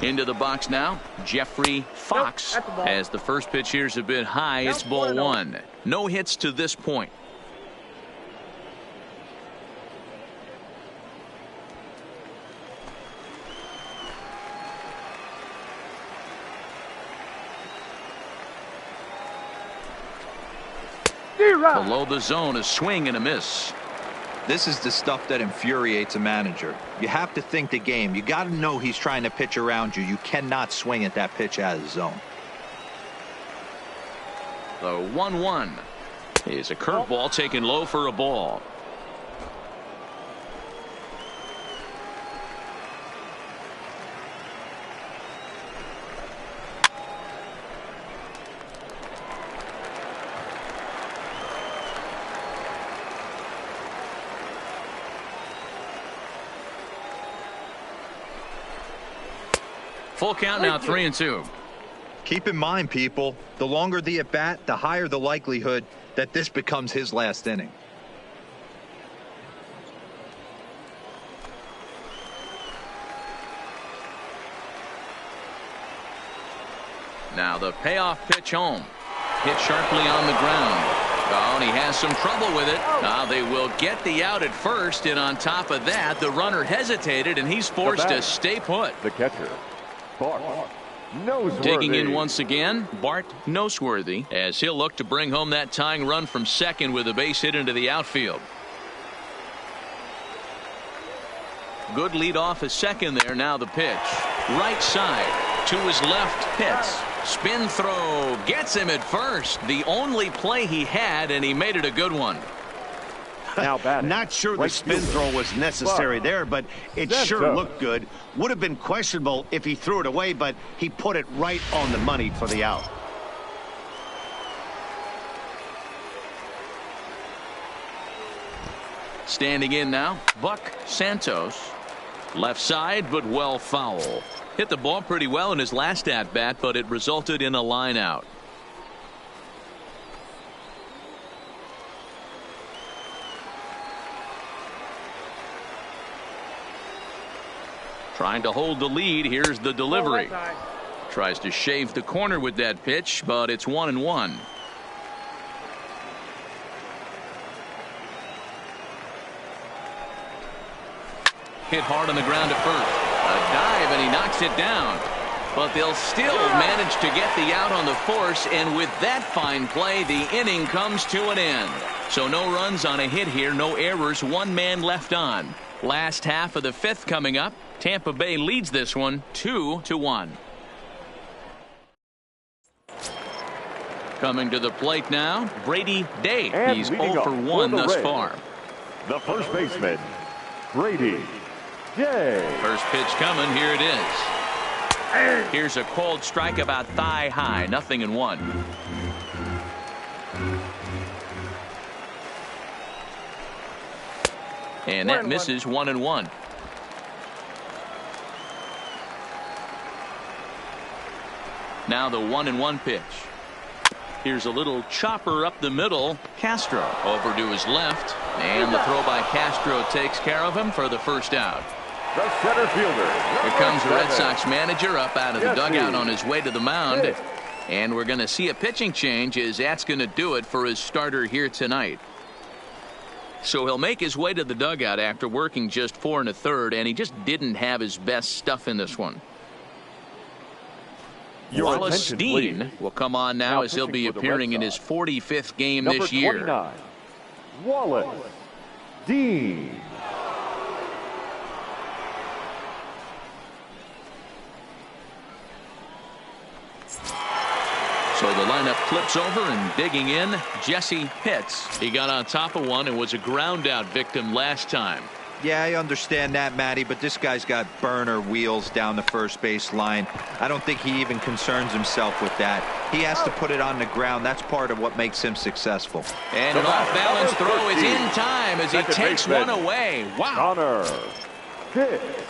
Into the box now, Jeffrey Foxx. As the first pitch here's a bit high, it's ball 1. No hits to this point. Below the zone, a swing and a miss. This is the stuff that infuriates a manager. You have to think the game. You got to know he's trying to pitch around you. You cannot swing at that pitch out of the zone. The 1-1 is a curveball taken low for a ball. Full count now, 3-2. Keep in mind, people, the longer the at-bat, the higher the likelihood that this becomes his last inning. Now the payoff pitch home. Hit sharply on the ground. Oh, and he has some trouble with it. Now they will get the out at first, and on top of that, the runner hesitated, and he's forced to stay put. The catcher, Bart Noseworthy. Digging in once again, Bart Noseworthy, as he'll look to bring home that tying run from second with a base hit into the outfield. Good lead off his second there. Now the pitch. Right side to his left. Hits. Spin throw. Gets him at first. The only play he had, and he made it a good one. Now batting. Not sure the spin throw was necessary there, but it sure looked good. Would have been questionable if he threw it away, but he put it right on the money for the out. Standing in now, Buck Santos. Left side, but well foul. Hit the ball pretty well in his last at-bat, but it resulted in a line out. Trying to hold the lead. Here's the delivery. Tries to shave the corner with that pitch, but it's 1-1. Hit hard on the ground at first. A dive, and he knocks it down. But they'll still manage to get the out on the force, and with that fine play, the inning comes to an end. So no runs on a hit here, no errors, one man left on. Last half of the fifth coming up. Tampa Bay leads this one 2-1. Coming to the plate now, Brady Day. And he's 0 for 1 thus far. The first baseman, Brady Day. First pitch coming. Here it is. Here's a cold strike about thigh high. 0-1. And that misses 1-1. Now the 1-1 pitch. Here's a little chopper up the middle. Castro over to his left, and the throw by Castro takes care of him for the first out. The center fielder. Here comes the Red Sox manager up out of the dugout on his way to the mound, and we're going to see a pitching change, as that's going to do it for his starter here tonight. So he'll make his way to the dugout after working just 4 1/3, and he just didn't have his best stuff in this one. Wallace Dean will come on now as he'll be appearing in his 45th game this year. Number 29, Wallace Dean. So the lineup flips over, and digging in, Jesse Pitts. He got on top of one and was a ground out victim last time. Yeah, I understand that, Matty, but this guy's got burner wheels down the first base line. I don't think he even concerns himself with that. He has to put it on the ground. That's part of what makes him successful. And an off-balance throw is in time as he takes one away. Wow. Connor Pitts.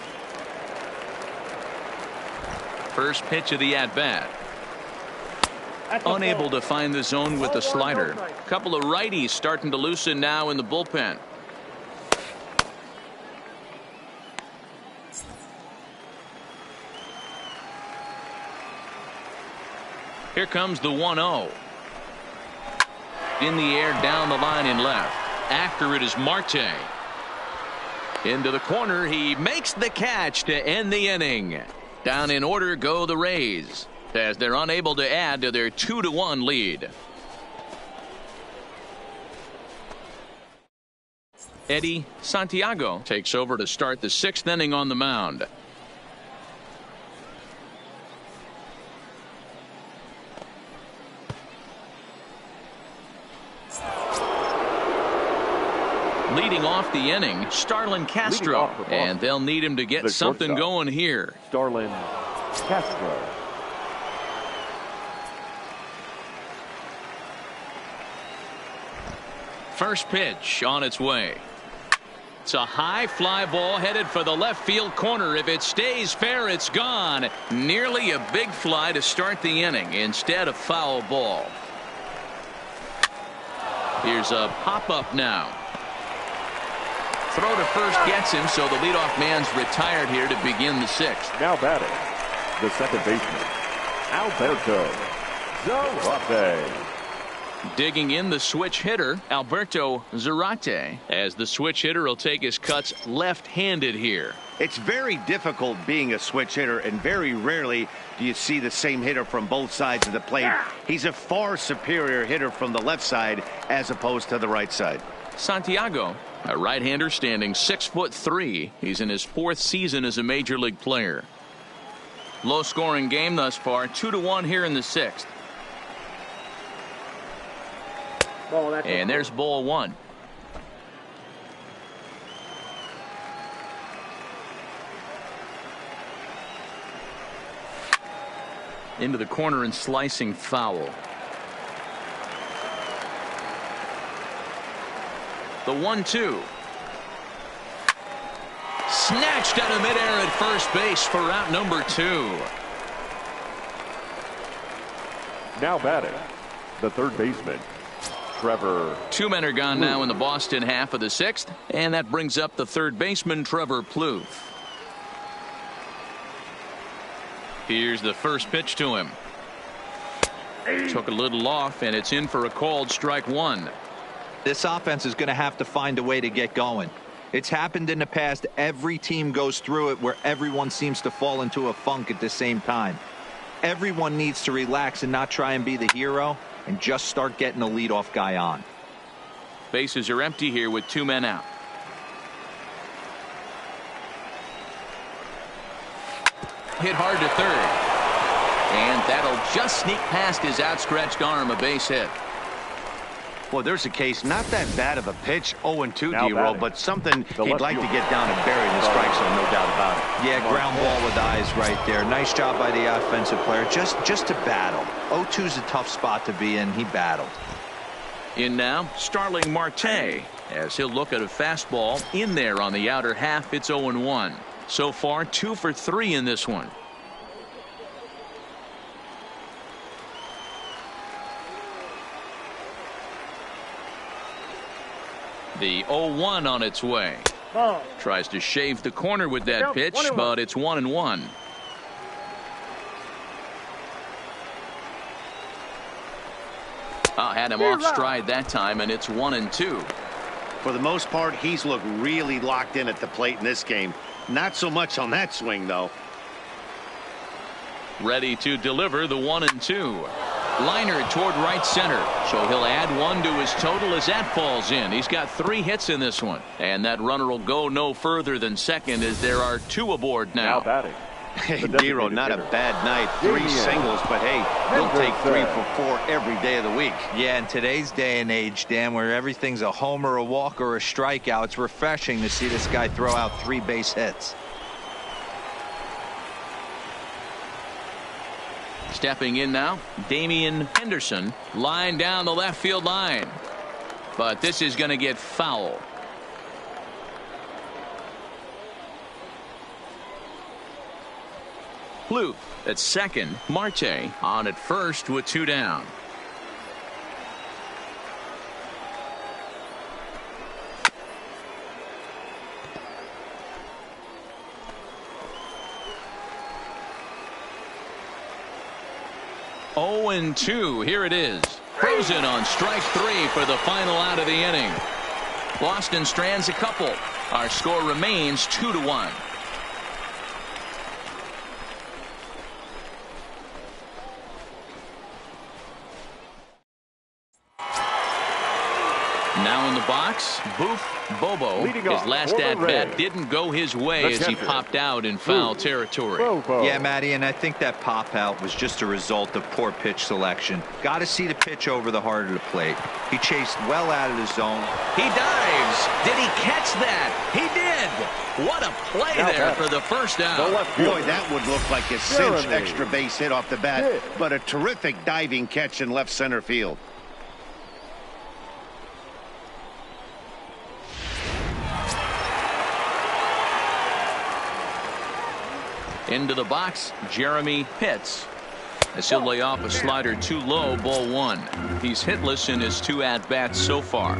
First pitch of the at-bat. Unable to find the zone with the slider. Couple of righties starting to loosen now in the bullpen. Here comes the 1-0. In the air, down the line in left. After it is Marte. Into the corner. He makes the catch to end the inning. Down in order go the Rays, as they're unable to add to their 2-1 lead. Eddie Santiago takes over to start the 6th inning on the mound. Leading off the inning, Starlin Castro, and they'll need him to get something going here. Starlin Castro. First pitch on its way. It's a high fly ball headed for the left field corner. If it stays fair, it's gone. Nearly a big fly to start the inning instead of foul ball. Here's a pop-up now. Throw to first gets him, so the leadoff man's retired here to begin the 6th. Now batting, the second baseman, Alberto Zarate. Digging in the switch hitter, Alberto Zarate, as the switch hitter will take his cuts left-handed here. It's very difficult being a switch hitter, and very rarely do you see the same hitter from both sides of the plate. He's a far superior hitter from the left side as opposed to the right side. Santiago, a right-hander standing 6'3". He's in his 4th season as a major league player. Low-scoring game thus far, 2-1 here in the 6th. And there's ball 1. Into the corner and slicing foul. The 1-2. Snatched out of midair at first base for out number 2. Now batting, the third baseman, Trevor. 2 men are gone now in the Boston half of the 6th, and that brings up the third baseman, Trevor Plouffe. Here's the first pitch to him. Took a little off, and it's in for a called strike 1. This offense is going to have to find a way to get going. It's happened in the past. Every team goes through it where everyone seems to fall into a funk at the same time. Everyone needs to relax and not try and be the hero and just start getting the leadoff guy on. Bases are empty here with 2 men out. Hit hard to third. And that'll just sneak past his outstretched arm, a base hit. Well, there's a case, not that bad of a pitch, 0-2 D-roll, but something he'd like to get down and bury the strike zone, no doubt about it. Yeah, ground ball with eyes right there. Nice job by the offensive player, just to battle. 0-2's a tough spot to be in. He battled. In now, Starling Marte, as he'll look at a fastball in there on the outer half. It's 0-1. So far, 2 for 3 in this one. The 0-1 on its way. Tries to shave the corner with that pitch, but it's 1-1. Had him off stride that time, and it's 1-2. For the most part, he's looked really locked in at the plate in this game. Not so much on that swing, though. Ready to deliver the 1-2. Liner toward right center, so he'll add 1 to his total as that falls in. He's got 3 hits in this one, and that runner will go no further than second as there are 2 aboard now. Now batting. Hey, Dero, not a bad night. 3 singles, but hey, he'll take 3 for 4 every day of the week. Yeah, in today's day and age, Dan, where everything's a homer, a walk, or a strikeout, it's refreshing to see this guy throw out 3 base hits. Stepping in now, Damian Henderson, line down the left field line. But this is going to get foul. Plouffe at second, Marte on at first with 2 down. Oh, and 2. Here it is. Frozen on strike 3 for the final out of the inning. Boston strands a couple. Our score remains 2-1. Now in the box, Boof Bobo. Leading His off last for the at-bat Rays, didn't go his way the as he catcher, popped out in foul territory. Bobo. Yeah, Matty, and I think that pop out was just a result of poor pitch selection. Got to see the pitch over the heart of the plate. He chased well out of the zone. He dives. Did he catch that? He did. What a play Now there back. for the first The out. left fielder, Boy, that would look like a cinch Jeremy. extra base hit off the bat, Hit. but a terrific diving catch in left center field. Into the box, Jeremy Pitts. As he'll lay off a slider too low, ball one. He's hitless in his 2 at-bats so far.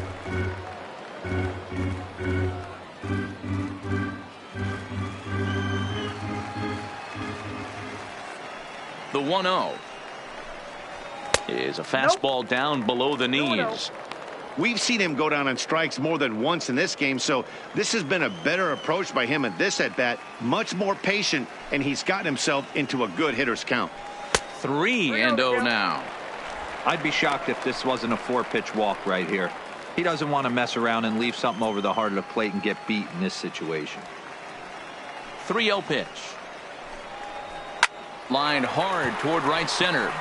The 1-0 is a fastball down below the knees. We've seen him go down on strikes more than once in this game, so this has been a better approach by him at this at-bat. Much more patient, and he's gotten himself into a good hitter's count. 3-0 now. I'd be shocked if this wasn't a 4-pitch walk right here. He doesn't want to mess around and leave something over the heart of the plate and get beat in this situation. 3-0 pitch. Lined hard toward right center.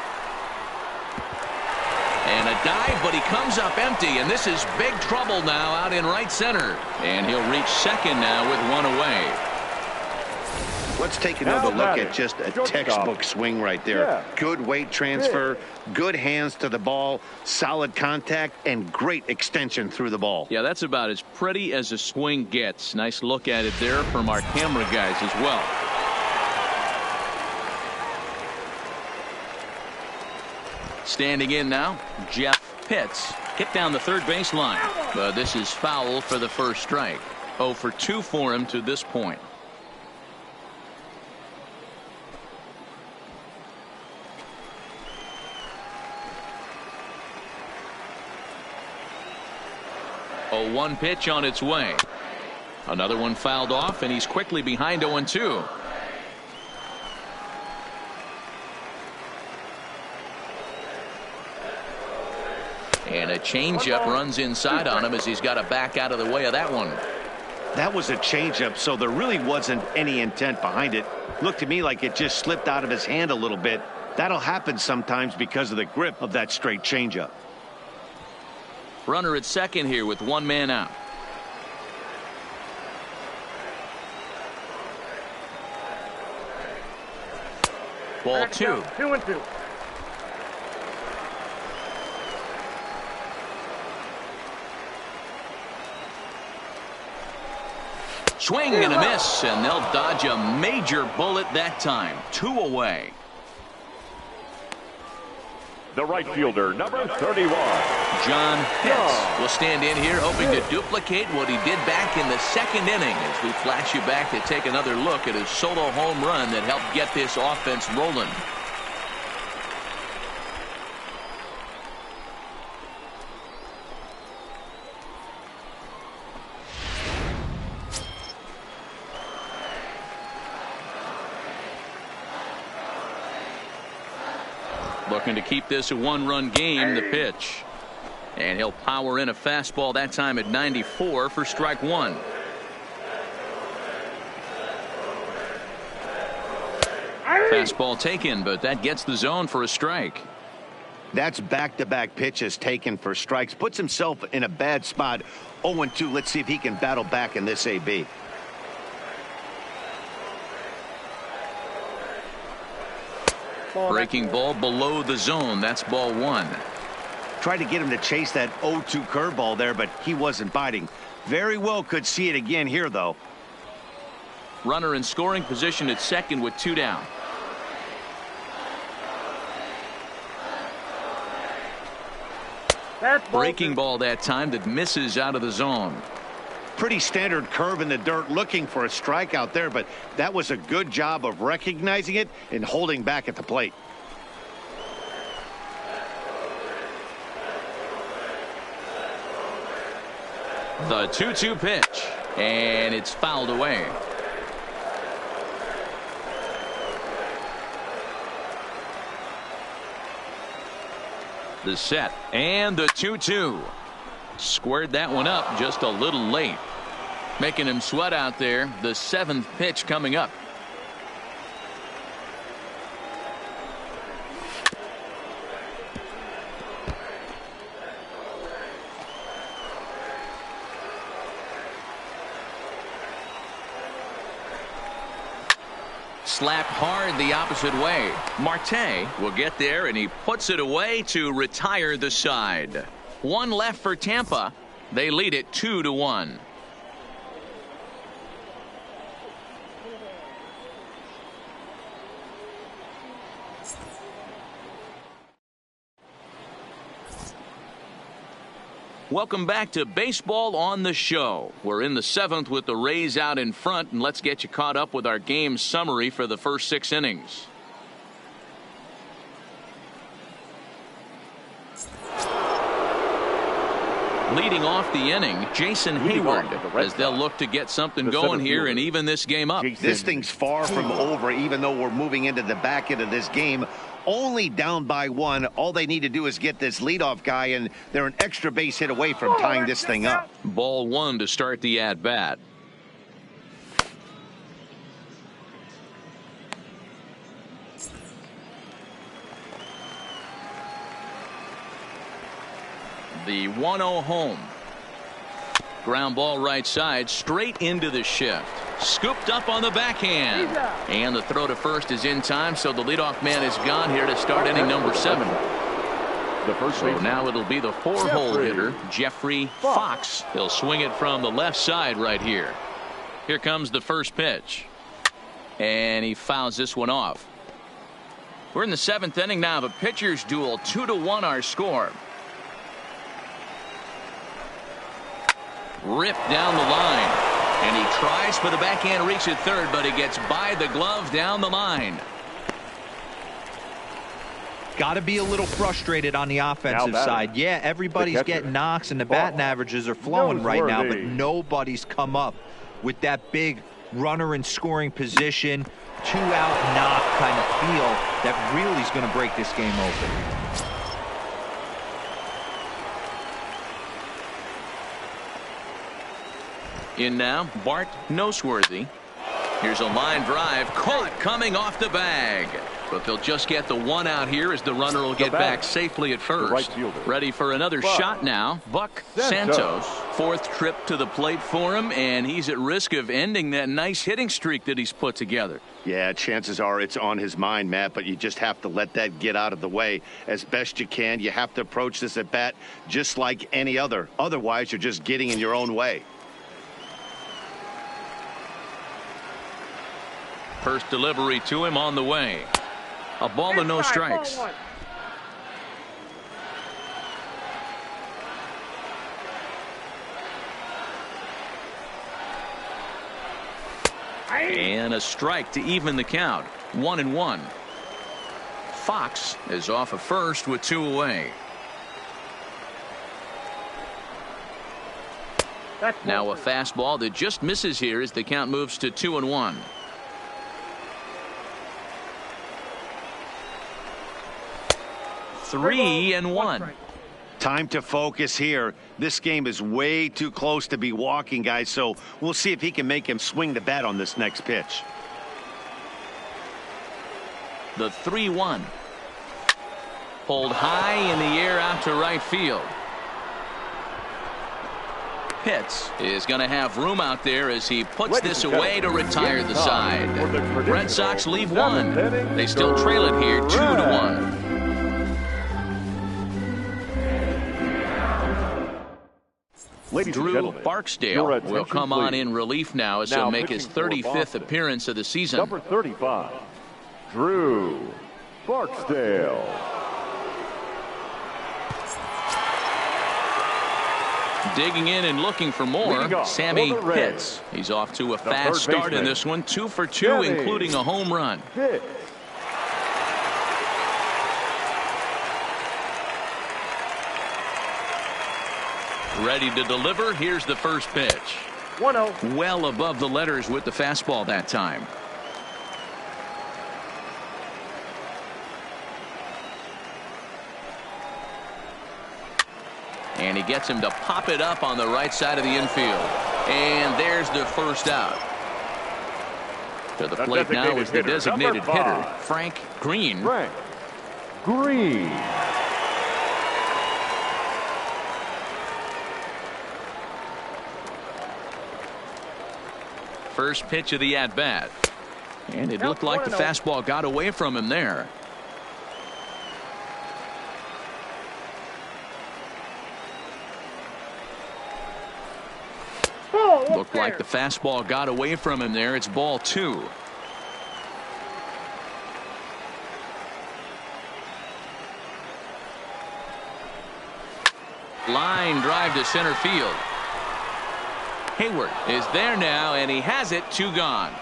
And a dive, but he comes up empty, and this is big trouble now out in right center. And he'll reach second now with one away. Let's take another Now look batting, at just a shortstop. textbook swing right there. Yeah. Good weight transfer, good hands to the ball, solid contact, and great extension through the ball. Yeah, that's about as pretty as a swing gets. Nice look at it there from our camera guys as well. Standing in now, Jeff Pitts. Hit down the third baseline. But this is foul for the first strike. 0 for 2 for him to this point. A 1 pitch on its way. Another one fouled off, and he's quickly behind 0-2. And a changeup runs inside on him as he's got to back out of the way of that one. That was a changeup, so there really wasn't any intent behind it. Looked to me like it just slipped out of his hand a little bit. That'll happen sometimes because of the grip of that straight changeup. Runner at second here with 1 man out. Ball 2. 2-2. Swing and a miss, and they'll dodge a major bullet that time. 2 away. The right fielder, number 31. John Pitts will stand in here hoping to duplicate what he did back in the second inning as we flash you back to take another look at his solo home run that helped get this offense rolling. Looking to keep this a 1-run game. The pitch. And he'll power in a fastball that time at 94 for strike 1. Fastball taken, but that gets the zone for a strike. That's back-to-back pitches taken for strikes. Puts himself in a bad spot. 0-2. Let's see if he can battle back in this AB. Breaking ball below the zone. That's ball 1. Tried to get him to chase that 0-2 curveball there, but he wasn't biting. Very well could see it again here, though. Runner in scoring position at second with 2 down. Breaking ball that time that misses out of the zone. Pretty standard curve in the dirt, looking for a strikeout there, but that was a good job of recognizing it and holding back at the plate. The 2-2 pitch, and it's fouled away. The set and the 2-2. Squared that one up just a little late. Making him sweat out there. The 7th pitch coming up. Slapped hard the opposite way. Marte will get there, and he puts it away to retire the side. One left for Tampa. They lead it 2-1. Welcome back to Baseball on the Show. We're in the 7th with the Rays out in front, and let's get you caught up with our game summary for the first 6 innings. Leading off the inning, Jason Hayward, as they'll look to get something going here and even this game up. This thing's far from over, even though we're moving into the back end of this game. Only down by 1. All they need to do is get this leadoff guy, and they're an extra base hit away from tying this thing up. Ball 1 to start the at-bat. The 1-0 home. Ground ball right side, straight into the shift. Scooped up on the backhand. And the throw to first is in time, so the leadoff man is gone here to start inning number 7. So now it'll be the 4-hole hitter, Jeffrey Foxx. He'll swing it from the left side right here. Here comes the first pitch. And he fouls this one off. We're in the 7th inning now of a pitcher's duel. 2-1 our score. Ripped down the line. And he tries for the backhand reach at third, but he gets by the glove down the line. Got to be a little frustrated on the offensive side. Yeah, everybody's getting knocks and the batting averages are flowing right now, but nobody's come up with that big runner in scoring position, 2-out knock kind of feel that really is going to break this game open. In now, Bart Noseworthy. Here's a line drive caught coming off the bag. But they'll just get the 1 out here as the runner will get back safely at first. Ready for another shot now. Buck Santos. 4th trip to the plate for him, and he's at risk of ending that nice hitting streak that he's put together. Yeah, chances are it's on his mind, Matt, but you just have to let that get out of the way as best you can. You have to approach this at bat just like any other. Otherwise, you're just getting in your own way. First delivery to him on the way. A ball and no strikes. And a strike to even the count. 1-1. Foxx is off of first with 2 away. Now a fastball that just misses here as the count moves to 2-1. Three and 1. Time to focus here. This game is way too close to be walking, guys, so we'll see if he can make him swing the bat on this next pitch. The 3-1. Pulled high in the air out to right field. Pitts is going to have room out there as he puts this away to retire the side. Red Sox leave 1. They still trail it here 2-1. Drew Barksdale will come on in relief now as he'll make his 35th appearance of the season. Number 35, Drew Barksdale. Digging in and looking for more, Sammy Pitts. He's off to a fast start in this one, 2 for 2, including a home run. Ready to deliver. Here's the first pitch. 1-0. Well above the letters with the fastball that time. And he gets him to pop it up on the right side of the infield. And there's the first out. To the plate now is the designated hitter, Frank Green. Frank Green. First pitch of the at-bat. And it looked like the fastball got away from him there. Looked like the fastball got away from him there. It's ball 2. Line drive to center field. Hayward is there now, and he has it. 2 gone.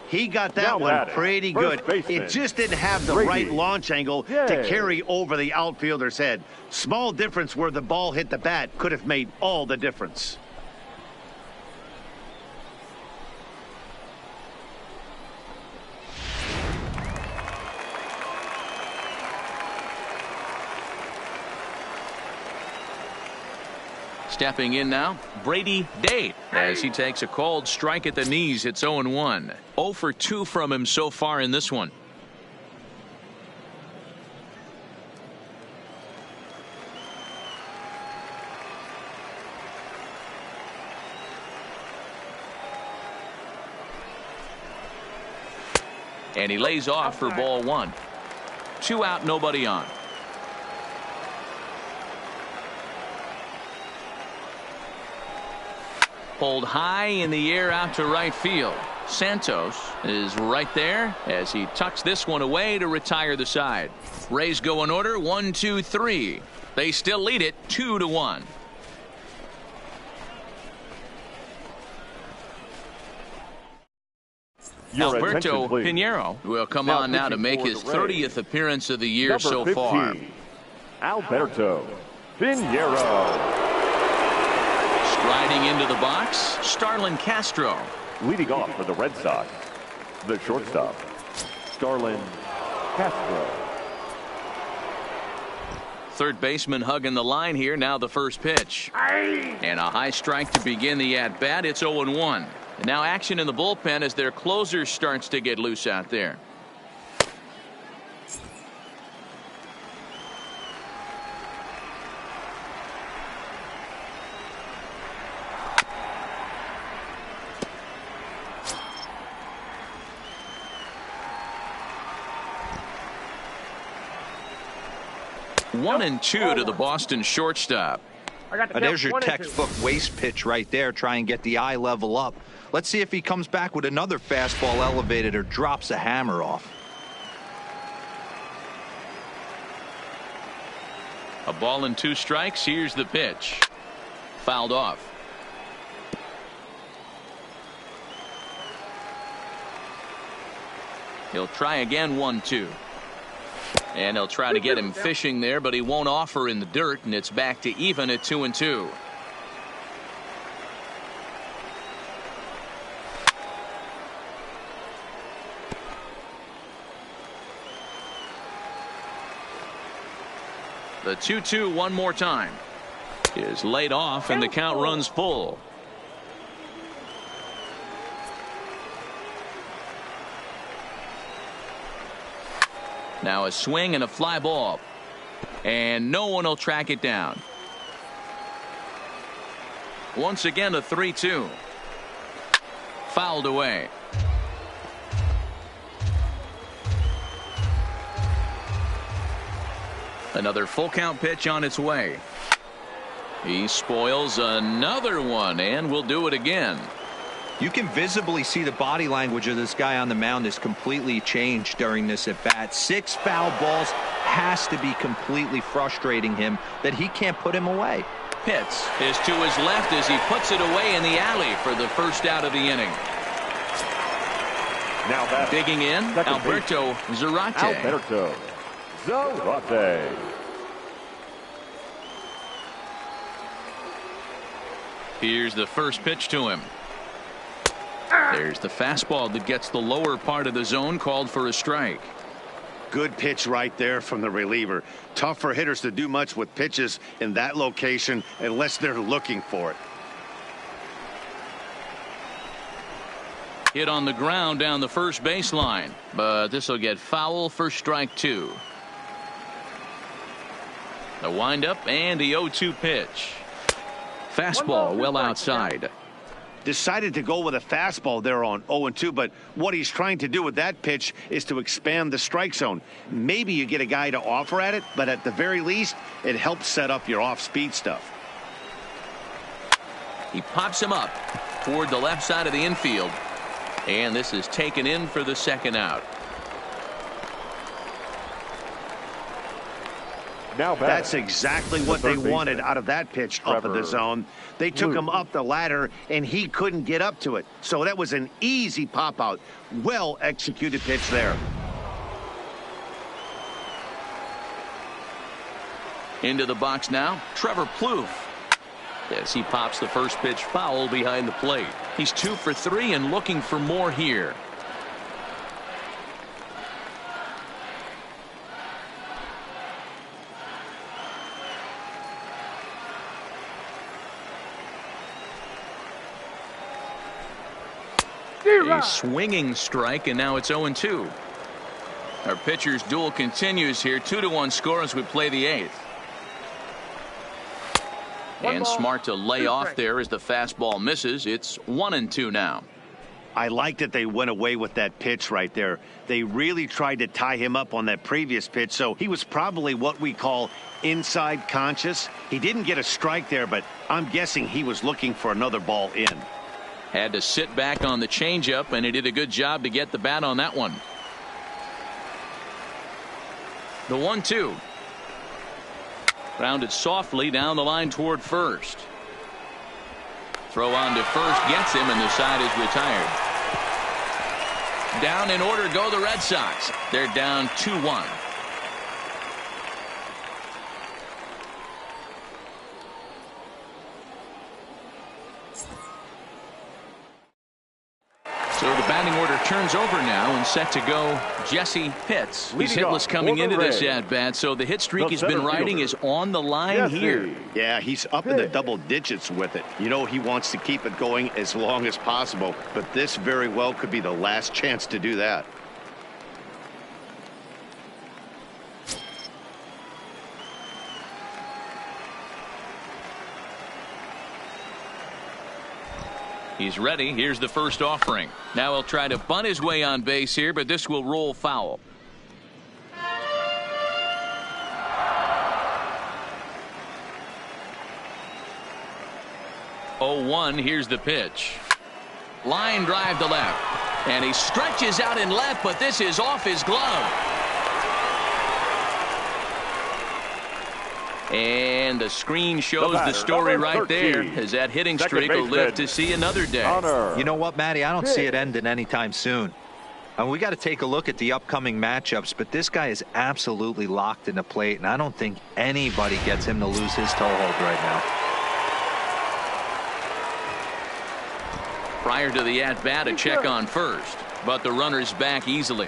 He got that one pretty good. It just didn't have the right launch angle to carry over the outfielder's head. Small difference where the ball hit the bat could have made all the difference. Stepping in now, Brady Day, as he takes a called strike at the knees. It's 0-1. 0 for 2 from him so far in this one. And he lays off for ball 1. 2 out, nobody on. Pulled high in the air out to right field. Santos is right there as he tucks this one away to retire the side. Rays go in order 1, 2, 3. They still lead it 2-1. Alberto Pinheiro will come on now to make his 30th appearance of the year so far. Alberto Pinheiro. Striding into the box, Starlin Castro. Leading off for the Red Sox, the shortstop, Starlin Castro. Third baseman hugging the line here. Now the first pitch. And a high strike to begin the at-bat. It's 0-1. And now action in the bullpen as their closer starts to get loose out there. One and 2 to the Boston shortstop. There's your textbook waste pitch right there. Try and get the eye level up. Let's see if he comes back with another fastball elevated or drops a hammer off. A ball and 2 strikes. Here's the pitch. Fouled off. He'll try again. 1-2. And he'll try to get him fishing there, but he won't offer in the dirt, and it's back to even at 2-2. The 2-2 one more time is laid off, and the count runs full. Now a swing and a fly ball. And no one will track it down. Once again a 3-2. Fouled away. Another full count pitch on its way. He spoils another one and will do it again. You can visibly see the body language of this guy on the mound is completely changed during this at bat. 6 foul balls has to be completely frustrating him that he can't put him away. Pitts is to his left as he puts it away in the alley for the first out of the inning. Now digging in, Alberto Zarate. Alberto Zarate. Here's the first pitch to him. There's the fastball that gets the lower part of the zone, called for a strike. Good pitch right there from the reliever. Tough for hitters to do much with pitches in that location unless they're looking for it. Hit on the ground down the first baseline, but this will get foul for strike two. The windup and the 0-2 pitch. Fastball well outside. Decided to go with a fastball there on 0-2, but what he's trying to do with that pitch is to expand the strike zone. Maybe you get a guy to offer at it, but at the very least, it helps set up your off-speed stuff. He pops him up toward the left side of the infield, and this is taken in for the second out. That's exactly what they wanted out of that pitch up in the zone. They took him up the ladder, and he couldn't get up to it. So that was an easy pop-out. Well-executed pitch there. Into the box now, Trevor Plouffe. As he pops the first pitch foul behind the plate. He's 2 for 3 and looking for more here. A swinging strike, and now it's 0-2. Our pitcher's duel continues here. 2-1 score as we play the 8th. And smart to lay off there as the fastball misses. It's 1-2 now. I like that they went away with that pitch right there. They really tried to tie him up on that previous pitch, so he was probably what we call inside conscious. He didn't get a strike there, but I'm guessing he was looking for another ball in. Had to sit back on the changeup, and he did a good job to get the bat on that one. The 1-2. Rounded softly down the line toward first. Throw on to first gets him, and the side is retired. Down in order go the Red Sox. They're down 2-1. So the batting order turns over now, and set to go Jesse Pitts. He's hitless coming into this at-bat, so the hit streak he's been riding is on the line here. Yeah, he's up in the double digits with it. You know, he wants to keep it going as long as possible, but this very well could be the last chance to do that. He's ready. Here's the first offering. Now he'll try to bunt his way on base here, but this will roll foul. Oh, 1. Here's the pitch. Line drive to left. And he stretches out in left, but this is off his glove. And the screen shows the story right there, as that hitting streak will live to see another day. You know what, Matty? I don't see it ending anytime soon. And we got to take a look at the upcoming matchups, but this guy is absolutely locked in the plate, and I don't think anybody gets him to lose his toehold right now. Prior to the at-bat, a check on first, but the runner's back easily.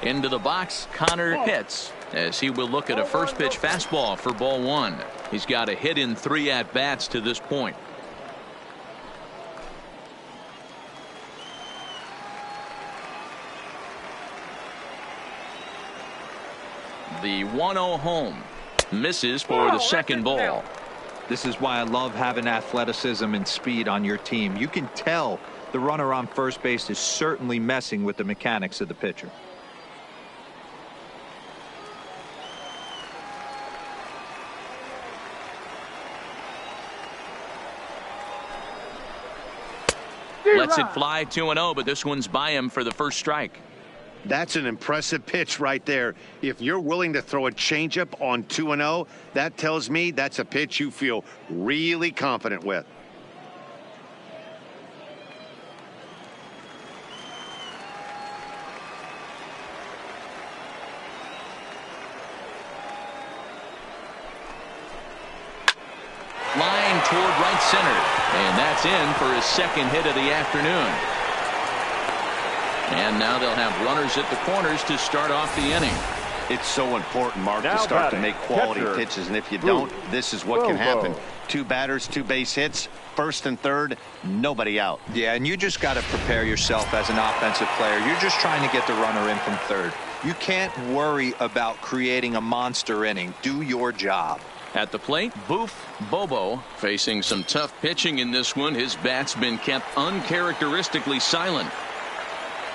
Into the box, Connor Pitts, as he will look at a first pitch fastball for ball 1. He's got a hit in 3 at-bats to this point. The 1-0 home misses for the second ball. This is why I love having athleticism and speed on your team. You can tell the runner on first base is certainly messing with the mechanics of the pitcher. Lets it fly 2-0, but this one's by him for the first strike. That's an impressive pitch right there. If you're willing to throw a changeup on 2-0, that tells me that's a pitch you feel really confident with. Line toward right center. And that's in for his second hit of the afternoon. And now they'll have runners at the corners to start off the inning. It's so important, Mark, Now to start to batting, make quality catcher, pitches. And if you don't, this is what can Bobo. happen. 2 batters, 2 base hits, first and third, nobody out. Yeah, and you just got to prepare yourself as an offensive player. You're just trying to get the runner in from third. You can't worry about creating a monster inning. Do your job. At the plate, Bobo facing some tough pitching in this one. His bat's been kept uncharacteristically silent.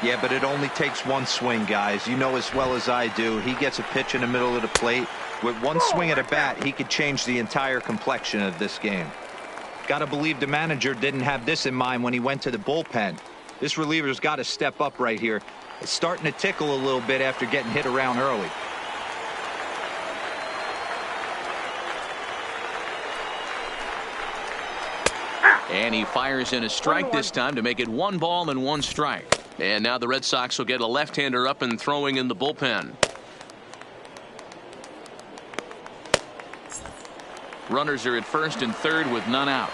Yeah, but it only takes one swing, guys. You know as well as I do. He gets a pitch in the middle of the plate. With one swing at a bat, he could change the entire complexion of this game. Got to believe the manager didn't have this in mind when he went to the bullpen. This reliever's got to step up right here. It's starting to tickle a little bit after getting hit around early. And he fires in a strike this time to make it 1 ball and 1 strike. And now the Red Sox will get a left-hander up and throwing in the bullpen. Runners are at first and third with none out.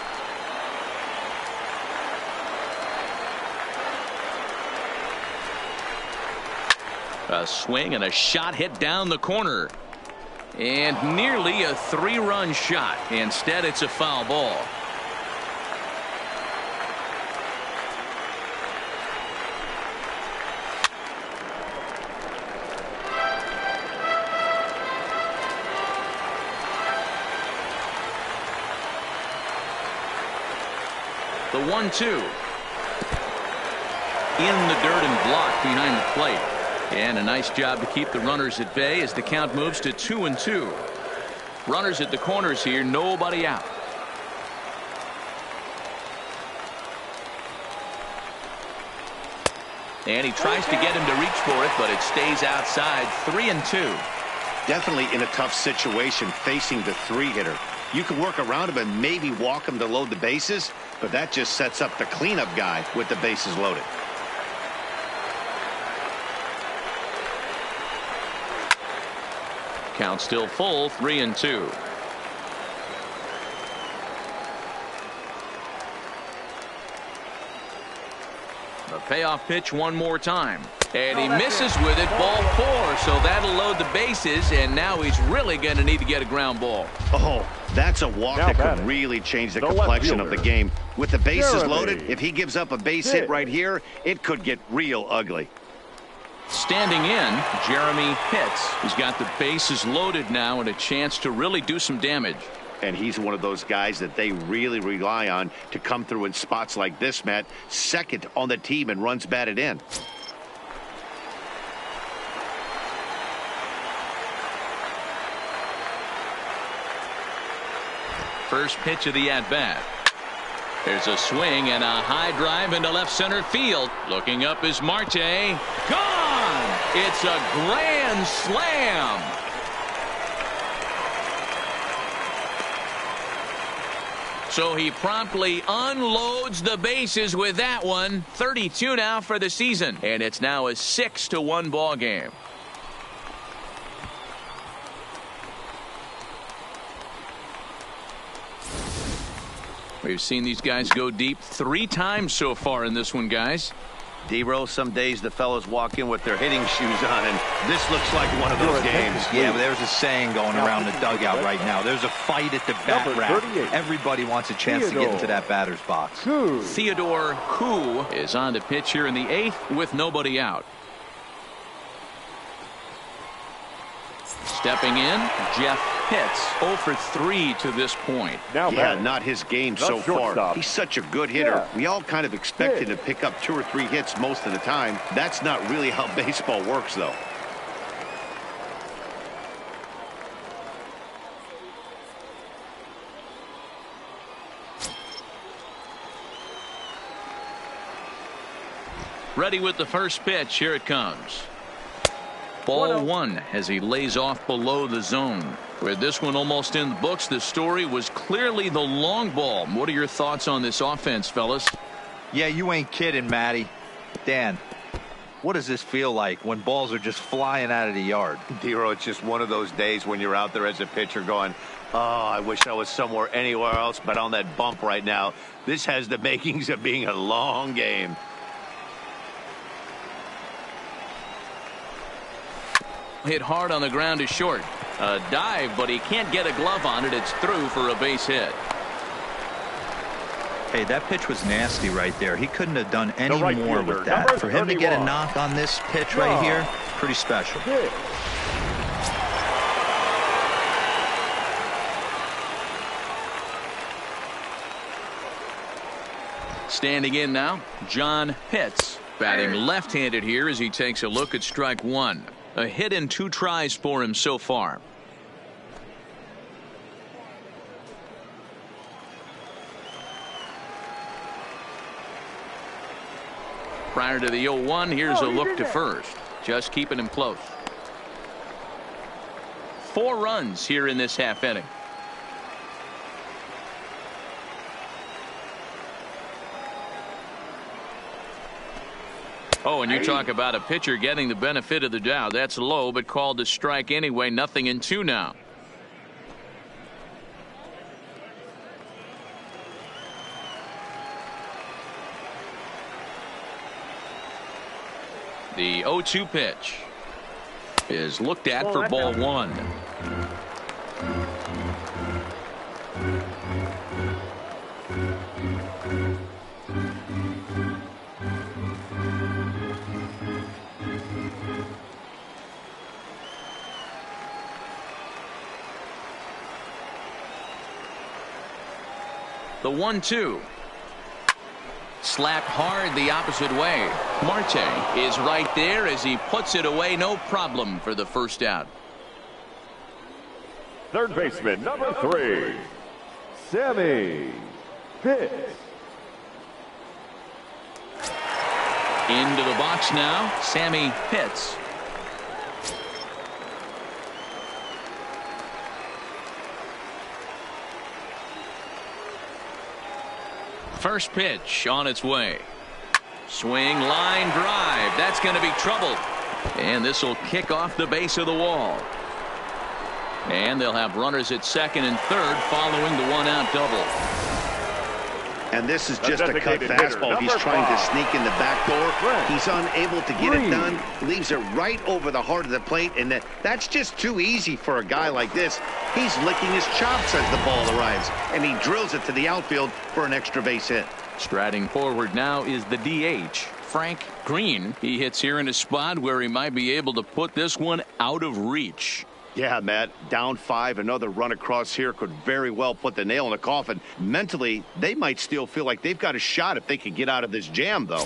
A swing and a shot hit down the corner. And nearly a 3-run shot. Instead, it's a foul ball. The 1-2. In the dirt and blocked behind the plate. And a nice job to keep the runners at bay as the count moves to 2-2. Runners at the corners here, nobody out. And he tries to get him to reach for it, but it stays outside. 3-2. Definitely in a tough situation facing the 3-hitter. You can work around him and maybe walk him to load the bases, but that just sets up the cleanup guy with the bases loaded. Count still full, 3-2. The payoff pitch one more time. And he misses with it, ball 4. So that'll load the bases, and now he's really going to need to get a ground ball. Oh, that's a walk Now that could batting, really change the the left complexion of fielder, the game. With the bases Jeremy loaded, if he gives up a base hit right here, it could get real ugly. Standing in, Jeremy Pitts. He's got the bases loaded now and a chance to really do some damage. And he's one of those guys that they really rely on to come through in spots like this, Matt. Second on the team and runs batted in. First pitch of the at-bat. There's a swing and a high drive into left center field. Looking up is Marte. Gone! It's a grand slam. So he promptly unloads the bases with that one. 32 now for the season. And it's now a 6-1 ball game. We've seen these guys go deep 3 times so far in this one, guys. D-Row, some days the fellas walk in with their hitting shoes on, and this looks like one of those games. Yeah, but there's a saying going around the dugout right now. There's a fight at the bat rack. Everybody wants a chance to get into that batter's box. Theodore Koo is on the pitch here in the 8th with nobody out. Stepping in, Jeff Pitts, 0 for 3 to this point. Now Yeah, batting, not his game the so far. shortstop. He's such a good hitter. Yeah. We all kind of expect him to pick up 2 or 3 hits most of the time. That's not really how baseball works, though. Ready with the first pitch. Here it comes. Ball 1 as he lays off below the zone. With this one almost in the books, the story was clearly the long ball. What are your thoughts on this offense, fellas? Yeah, you ain't kidding, Matty. Dan, what does this feel like when balls are just flying out of the yard? D-Row, it's just one of those days when you're out there as a pitcher going, Oh, I wish I was anywhere else but on that bump right now. This has the makings of being a long game. Hit hard on the ground is short. A dive, but he can't get a glove on it. It's through for a base hit. Hey, that pitch was nasty right there. He couldn't have done any right more fielder, with that. number For him to get a 31. knock on this pitch right here, pretty special. Pitch. Standing in now, John Pitts. Batting left-handed here as he takes a look at strike one. A hit and 2 tries for him so far. Prior to the 0-1, here's a look to first. Just keeping him close. 4 runs here in this half inning. Oh, and you talk about a pitcher getting the benefit of the doubt. That's low, but called a strike anyway. 0-2 now. The 0-2 pitch is looked at for ball one. The 1-2. Slapped hard the opposite way. Marte is right there as he puts it away. No problem for the first out. Third baseman, number 3, Sammy Pitts. Into the box now, Sammy Pitts. First pitch on its way. Swing, line drive. That's going to be trouble. And this will kick off the base of the wall. And they'll have runners at second and third following the 1-out double. And this is just a cut fastball. He's trying to sneak in the back door. He's unable to get it done. Leaves it right over the heart of the plate. And that's just too easy for a guy like this. He's licking his chops as the ball arrives. And he drills it to the outfield for an extra base hit. Striding forward now is the DH, Frank Green. He hits here in a spot where he might be able to put this one out of reach. Yeah, Matt, down 5. Another run across here could very well put the nail in the coffin. Mentally, they might still feel like they've got a shot if they could get out of this jam, though.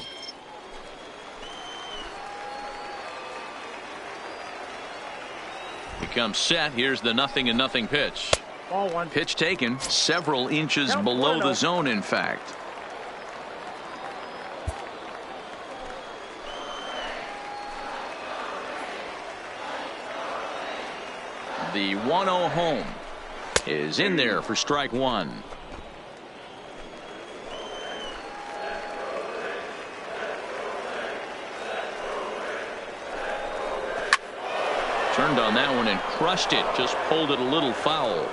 Becomes set. Here's the 0-0 pitch. Ball one. Pitch taken several inches below the zone, in fact. The 1-0 home is in there for strike one. Turned on that one and crushed it. Just pulled it a little foul.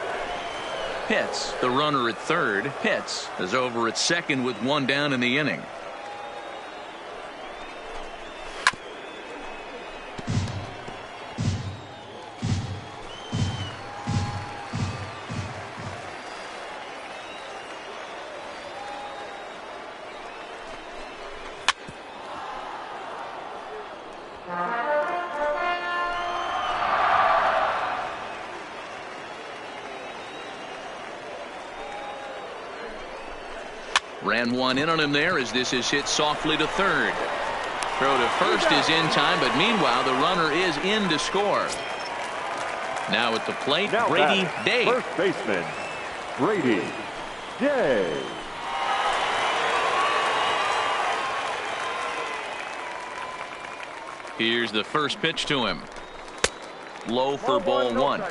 Pitts, the runner at third. Pitts is over at second with 1 down in the inning. Ran one in on him there as this is hit softly to third. Throw to first is in time, but meanwhile the runner is in to score. Now at the plate, now Brady Day. First baseman, Brady Day. Here's the first pitch to him. Low for ball one.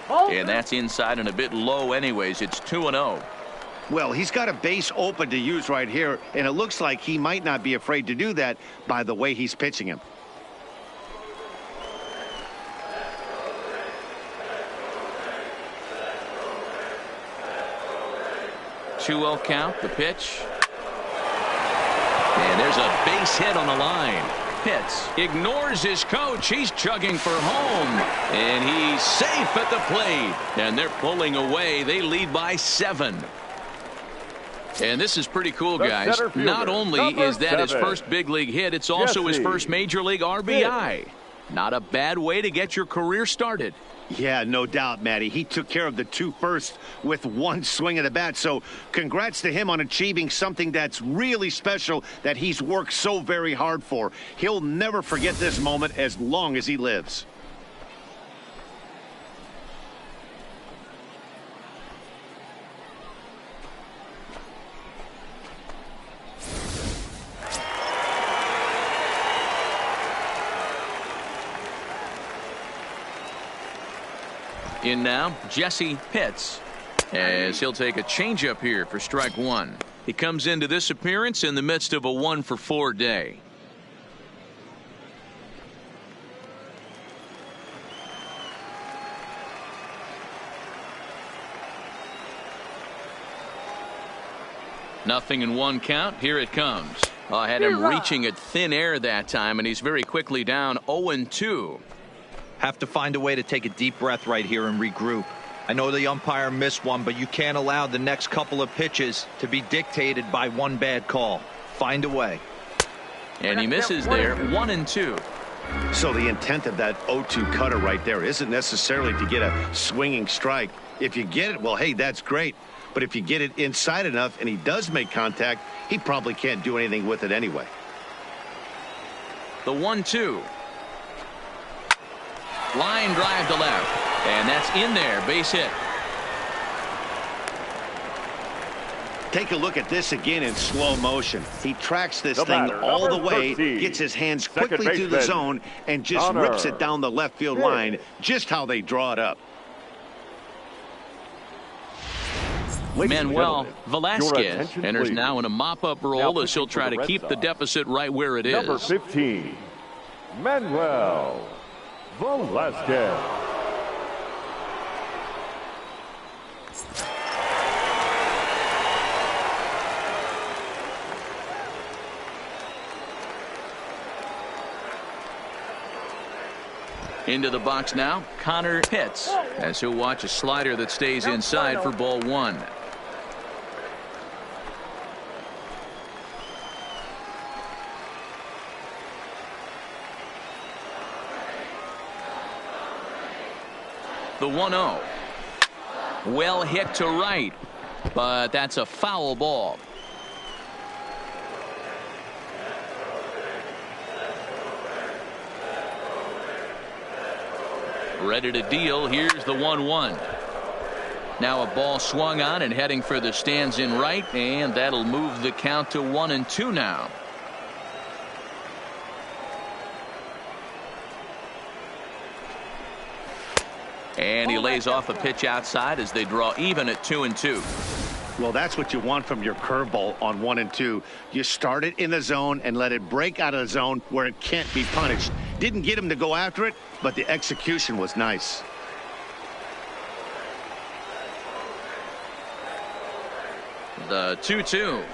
And that's inside and a bit low anyways. It's 2-0. Well, he's got a base open to use right here, and it looks like he might not be afraid to do that by the way he's pitching him. 2-0 count, the pitch. And there's a base hit on the line. Pitts ignores his coach. He's chugging for home. And he's safe at the plate. And they're pulling away. They lead by 7. And this is pretty cool, guys. Not only is that his first big league hit, it's also his first major league RBI. Not a bad way to get your career started. Yeah, no doubt, Matty. He took care of the 2 first with 1 swing of the bat. So congrats to him on achieving something that's really special that he's worked so very hard for. He'll never forget this moment as long as he lives. In now, Jesse Pitts, as he'll take a changeup here for strike 1. He comes into this appearance in the midst of a 1-for-4 day. Nothing in 1 count. Here it comes. I had him reaching at thin air that time, and he's very quickly down 0-2. Have to find a way to take a deep breath right here and regroup. I know the umpire missed one, but you can't allow the next couple of pitches to be dictated by one bad call. Find a way. And he misses there, 1-2. So the intent of that 0-2 cutter right there isn't necessarily to get a swinging strike. If you get it, well, hey, that's great. But if you get it inside enough and he does make contact, he probably can't do anything with it anyway. The 1-2. Line drive to left, and that's in there, base hit. Take a look at this again in slow motion. He tracks this thing all the way, gets his hands quickly to the zone, and just rips it down the left field line, just how they draw it up. Manuel Velasquez enters now in a mop-up role as he'll try to keep the deficit right where it is. Number 15, Manuel Velasquez. Into the box now, Connor Pitts, as he'll watch a slider that stays inside for ball 1. The 1-0. Well hit to right, but that's a foul ball. Ready to deal. Here's the 1-1. Now a ball swung on and heading for the stands in right, and that'll move the count to 1-2 now. And he lays off a pitch outside as they draw even at 2-2. Well, that's what you want from your curveball on 1-2. You start it in the zone and let it break out of the zone where it can't be punished. Didn't get him to go after it, but the execution was nice. The 2-2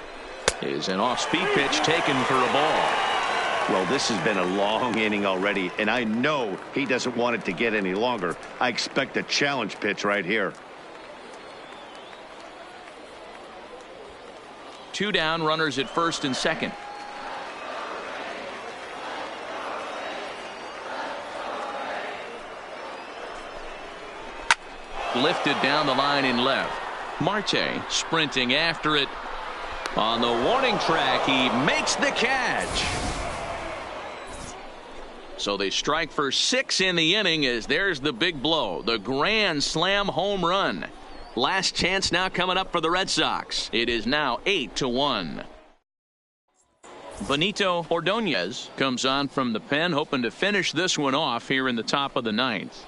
is an off-speed pitch taken for a ball. Well, this has been a long inning already, and I know he doesn't want it to get any longer. I expect a challenge pitch right here. 2 down, runners at first and second. Lifted down the line in left. Marte sprinting after it. On the warning track, he makes the catch. So they strike for 6 in the inning as there's the big blow. The grand slam home run. Last chance now coming up for the Red Sox. It is now 8-1. Benito Ordonez comes on from the pen, hoping to finish this one off here in the top of the 9th.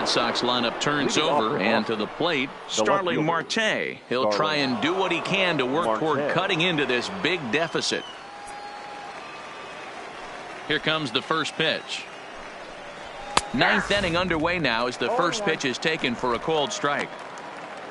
Sox lineup turns over, and to the plate, Starling Marte. He'll try and do what he can to work toward cutting into this big deficit. Here comes the first pitch. Ninth inning underway now as the first pitch is taken for a called strike.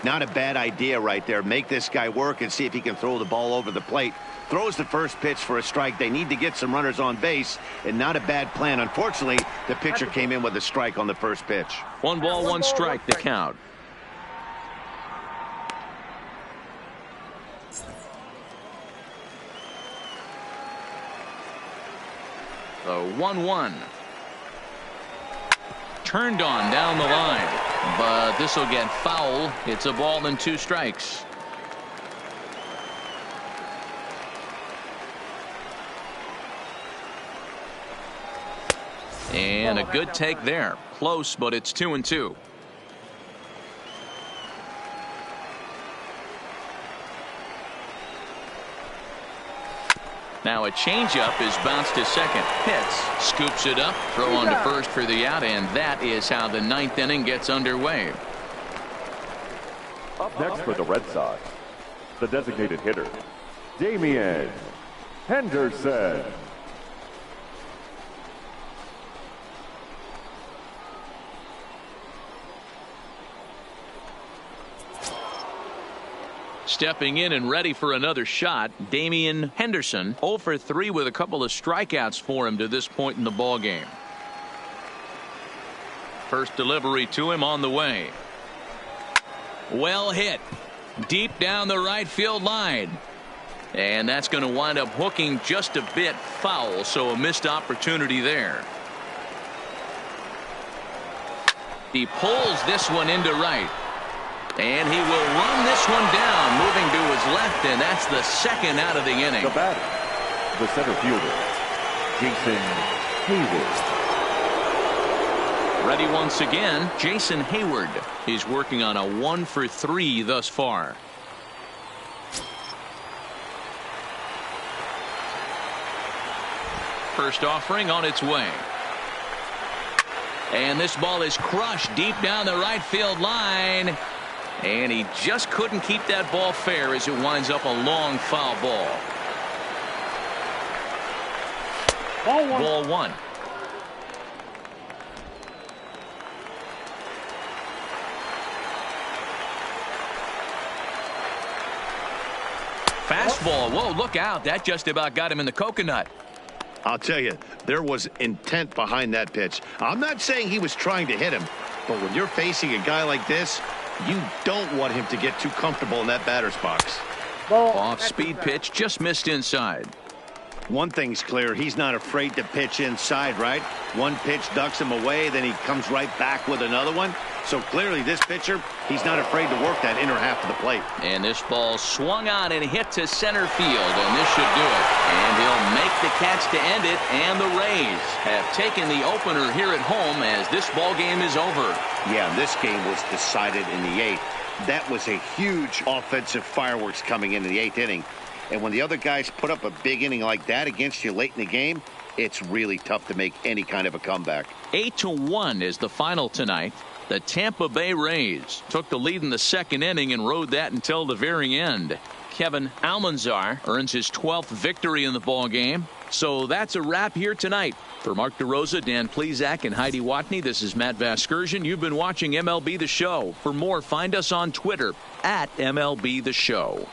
Not a bad idea right there. Make this guy work and see if he can throw the ball over the plate. Throws the first pitch for a strike. They need to get some runners on base, and not a bad plan. Unfortunately, the pitcher came in with a strike on the first pitch. 1 ball, 1 strike, the count. The 1-1. Turned on down the line, but this will get foul. It's a ball and 2 strikes. And a good take there. Close, but it's 2-2. Now a changeup is bounced to second. Hits, scoops it up, throw on to first for the out, and that is how the 9th inning gets underway. Up next for the Red Sox, the designated hitter, Damian Henderson. Stepping in and ready for another shot, Damian Henderson, 0 for 3 with a couple of strikeouts for him to this point in the ball game. First delivery to him on the way. Well hit. Deep down the right field line. And that's going to wind up hooking just a bit foul, so a missed opportunity there. He pulls this one into right. And he will run this one down, moving to his left, and that's the second out of the inning. The batter, the center fielder, Jason Hayward. Ready once again, Jason Hayward. He's working on a 1 for 3 thus far. First offering on its way. And this ball is crushed deep down the right field line. And he just couldn't keep that ball fair as it winds up a long foul ball. Ball 1. Fastball. Whoa, look out. That just about got him in the coconut. I'll tell you, there was intent behind that pitch. I'm not saying he was trying to hit him, but when you're facing a guy like this, you don't want him to get too comfortable in that batter's box. Off speed pitch, just missed inside. One thing's clear, he's not afraid to pitch inside, right? One pitch ducks him away, then he comes right back with another one. So clearly this pitcher, he's not afraid to work that inner half of the plate. And this ball swung on and hit to center field, and this should do it. And he'll make the catch to end it, and the Rays have taken the opener here at home as this ball game is over. Yeah, this game was decided in the 8th. That was a huge offensive fireworks coming into the 8th inning. And when the other guys put up a big inning like that against you late in the game, it's really tough to make any kind of a comeback. 8-1 is the final tonight. The Tampa Bay Rays took the lead in the 2nd inning and rode that until the very end. Kevin Almanzar earns his 12th victory in the ball game. So that's a wrap here tonight. For Mark DeRosa, Dan Plesac, and Heidi Watney, this is Matt Vasgersian. You've been watching MLB The Show. For more, find us on Twitter @MLB The Show.